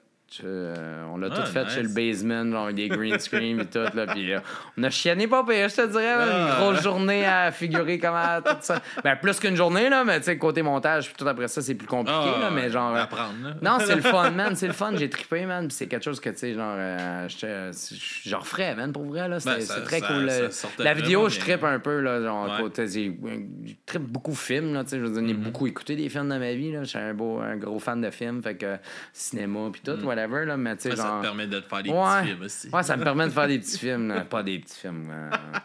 On l'a tout fait chez le basement, genre des green screen et tout. Là, puis on a chiané pas pire, je te dirais. Une grosse journée à figurer comment tout ça. Ben, plus qu'une journée, là, mais tu sais, côté montage, puis tout après ça, c'est plus compliqué. Là, mais genre. Apprendre, là. Non, c'est le fun, man. C'est le fun. J'ai trippé, man. Puis c'est quelque chose que, tu sais, genre. Je referais, man, pour vrai. Là. C'est très cool. La vidéo, je trippe un peu, là. Genre, je trippe beaucoup de films, là. Tu sais, je veux dire, j'ai beaucoup écouté des films dans ma vie, là. Je suis un gros fan de films. Fait que cinéma, puis tout, whatever, là. Mais, tu sais, genre. Ça te permet de te faire des petits films aussi. Ouais, ça me permet de faire des petits films. Pas des petits films.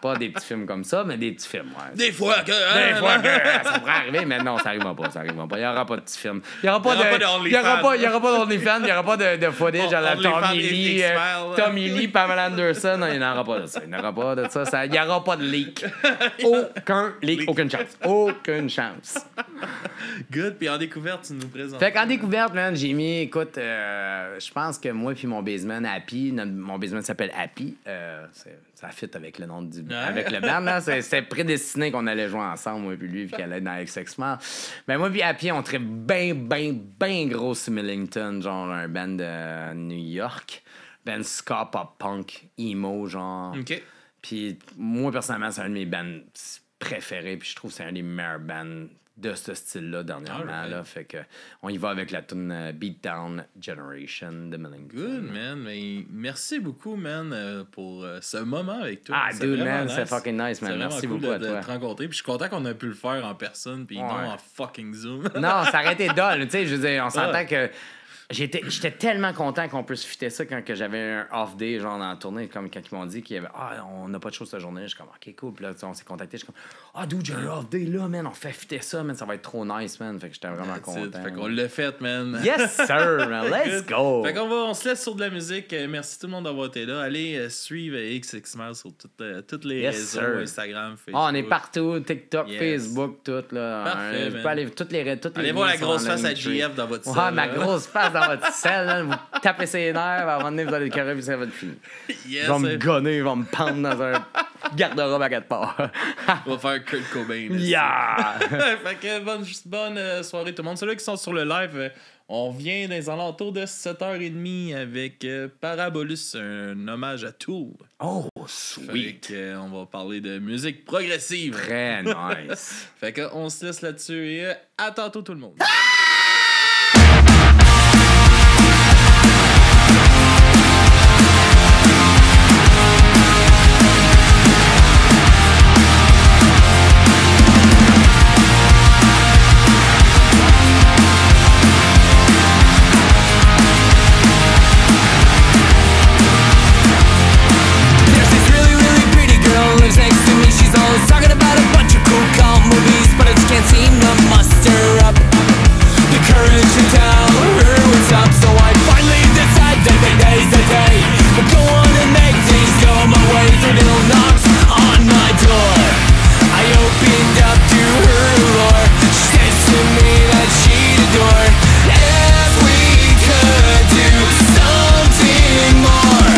Pas des petits films comme ça, mais des petits films, ouais. Des fois que ça pourrait arriver, mais non, ça arrivera pas. Il n'y aura pas de petits films. Il n'y aura pas d'OnlyFans. Il n'y aura pas de footage à la Tommy Lee, Pamela Anderson. Non, il n'y aura pas de ça. Il n'y aura pas de ça. Il n'y aura pas de leak. Aucun leak. Aucune chance. Aucune chance. Good. Puis en découverte, tu nous présentes. Fait qu'en découverte, man, j'ai mis, écoute, je pense que moi puis mon basement Happy, mon basement s'appelle Happy. Ça fit avec le nom avec le band, là. C'était prédestiné qu'on allait jouer ensemble, moi puis lui, puis qu'elle allait dans XX-Man. Ben moi puis Happy, on traite ben gros sur Millington, genre un band de New York. Band ska, pop, punk, emo, genre. OK. Puis moi, personnellement, c'est un de mes bands préférés, puis je trouve que c'est un des meilleurs bands de ce style-là dernièrement. Là, fait que on y va avec la tune Beatdown Generation de Millington. Good, man. Mais merci beaucoup, man, pour ce moment avec toi. Ah, dude, man, c'est fucking nice, man. Merci beaucoup à toi. De te rencontrer. Puis je suis content qu'on a pu le faire en personne, puis non en fucking Zoom. Non, ça aurait été dull. Tu sais, je veux dire, on s'entend que j'étais tellement content qu'on puisse fitter ça quand que j'avais un off day, genre dans la tournée, comme quand ils m'ont dit qu'il y avait on n'a pas de show cette journée. Je suis comme OK, cool. Puis là, on s'est contacté. Je suis comme dude, j'ai un off day là, man. On fait fitter ça, man. Ça va être trop nice, man. Fait que j'étais vraiment content. Fait qu'on l'a fait, man. Yes, sir, man. Let's go. Fait qu'on se laisse sur de la musique. Merci tout le monde d'avoir été là. Allez suivre XXMAL sur toutes les réseaux, Instagram, Facebook. On est partout. TikTok, Facebook, tout, là. Parfait, je peux aller toutes les allez voir la grosse face à GF dans votre salle. Ma grosse face dans votre salle, là. Vous tapez ses nerfs, à un moment donné, vous allez le carrer, puis ça va être fini. Yes, ils vont me gonner, ils vont me pendre dans un garde-robe à 4 parts. On va faire Kurt Cobain. Yeah! Fait que bonne soirée tout le monde. Ceux-là qui sont sur le live, on vient dans les alentours de 7h30 avec Parabolus, un hommage à Tool. Oh, sweet! Fait que, on va parler de musique progressive. Très nice. Fait que on se laisse là-dessus et à tantôt tout le monde. Talking about a bunch of cool cult movies, but I just can't seem to muster up the courage to tell her what's up. So I finally decide that the day's the day. But go on and make things go my way. 3 little knocks on my door. I opened up to her lore. She says to me that she'd adore if we could do something more.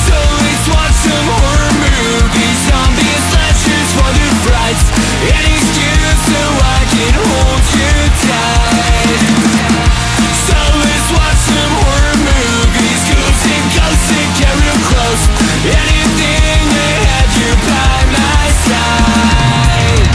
So let's watch some horror movies, zombies, slashers for the frights. Any excuse so I can hold you tight. So let's watch some horror movies, ghouls and get real close. Anything to have you by my side.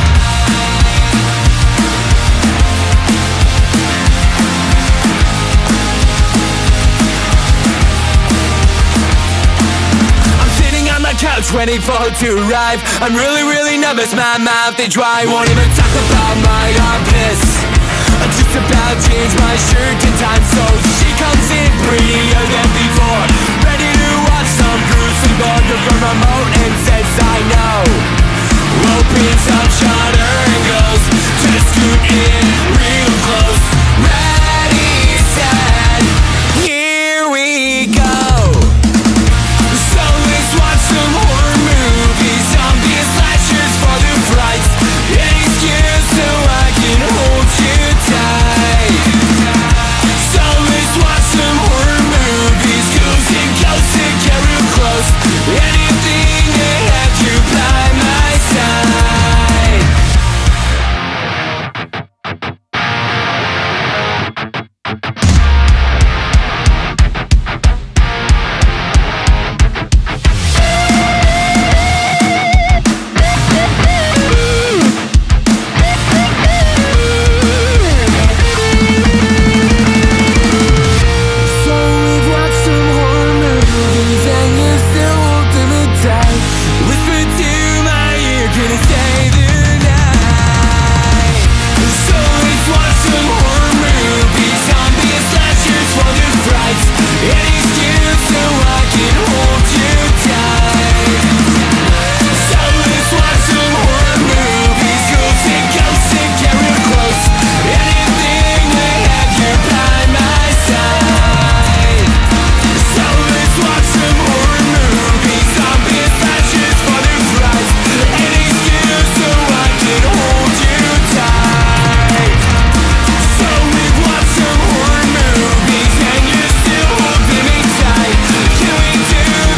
I'm sitting on my couch waiting for her to arrive. I'm really nervous, my mouth is dry. Won't even talk about my armpits. I just about changed my shirt in time, so she comes in prettier than before, ready to watch some gruesome gore. Gives her remote and says I know. Opens up shutter and goes to scoot in real close. Ready, set, here we go. So let's watch some horror movies, zombies, slashers for the frights. Any excuse so I can hold you tight. So let's watch some horror movies. Do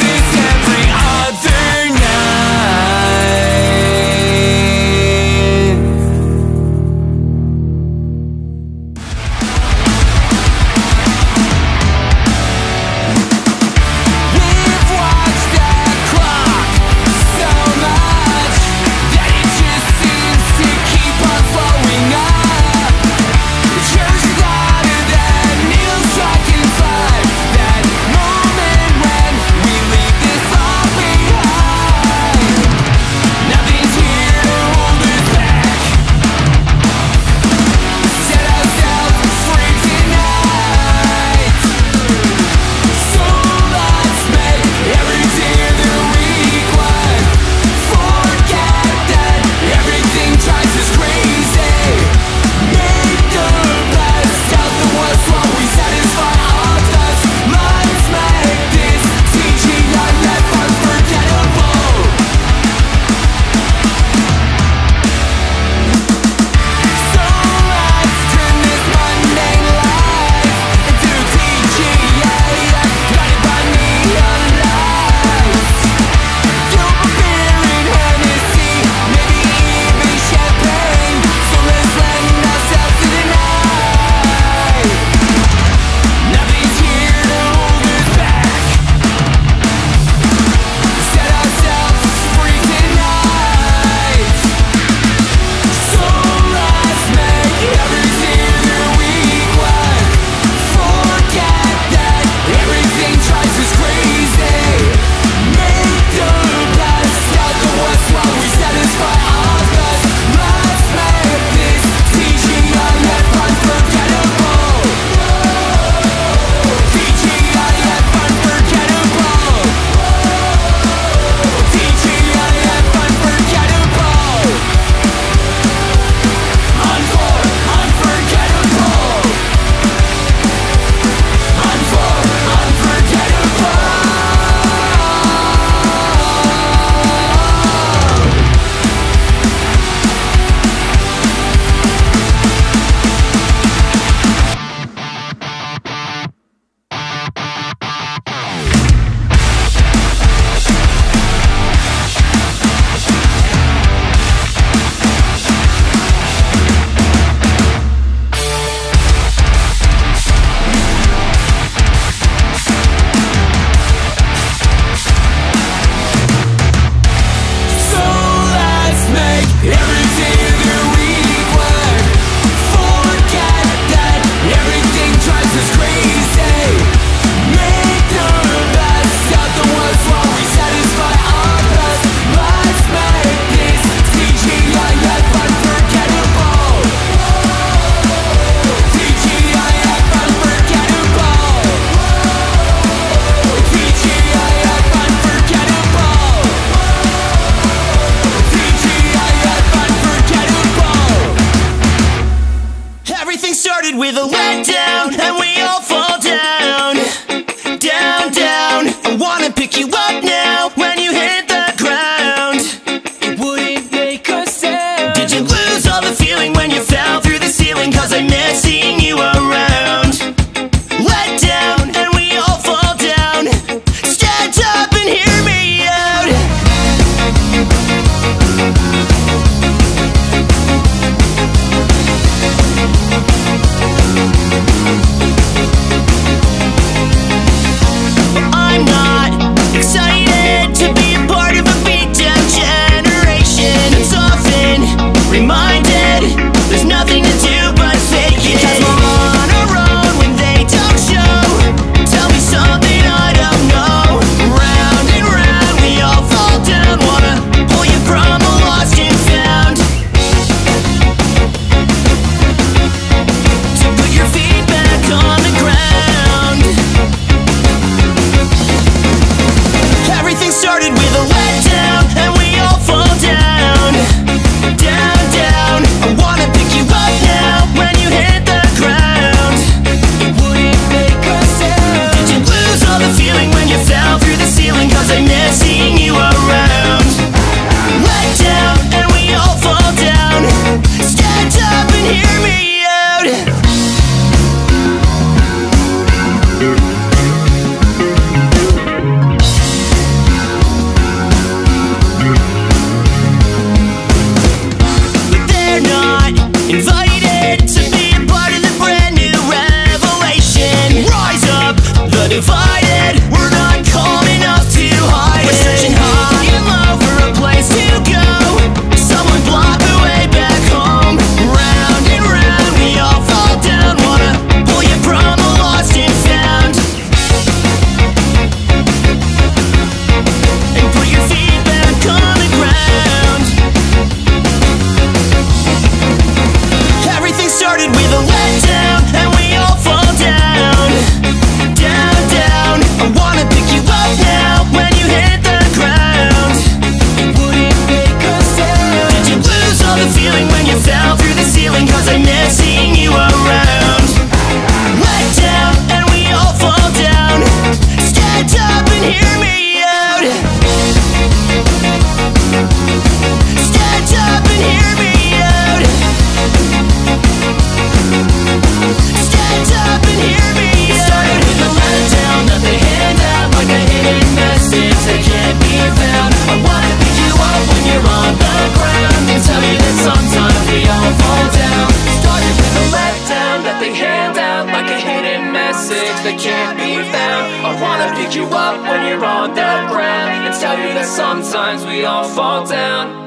wanna pick you up when you're on the ground and tell you that sometimes we all fall down.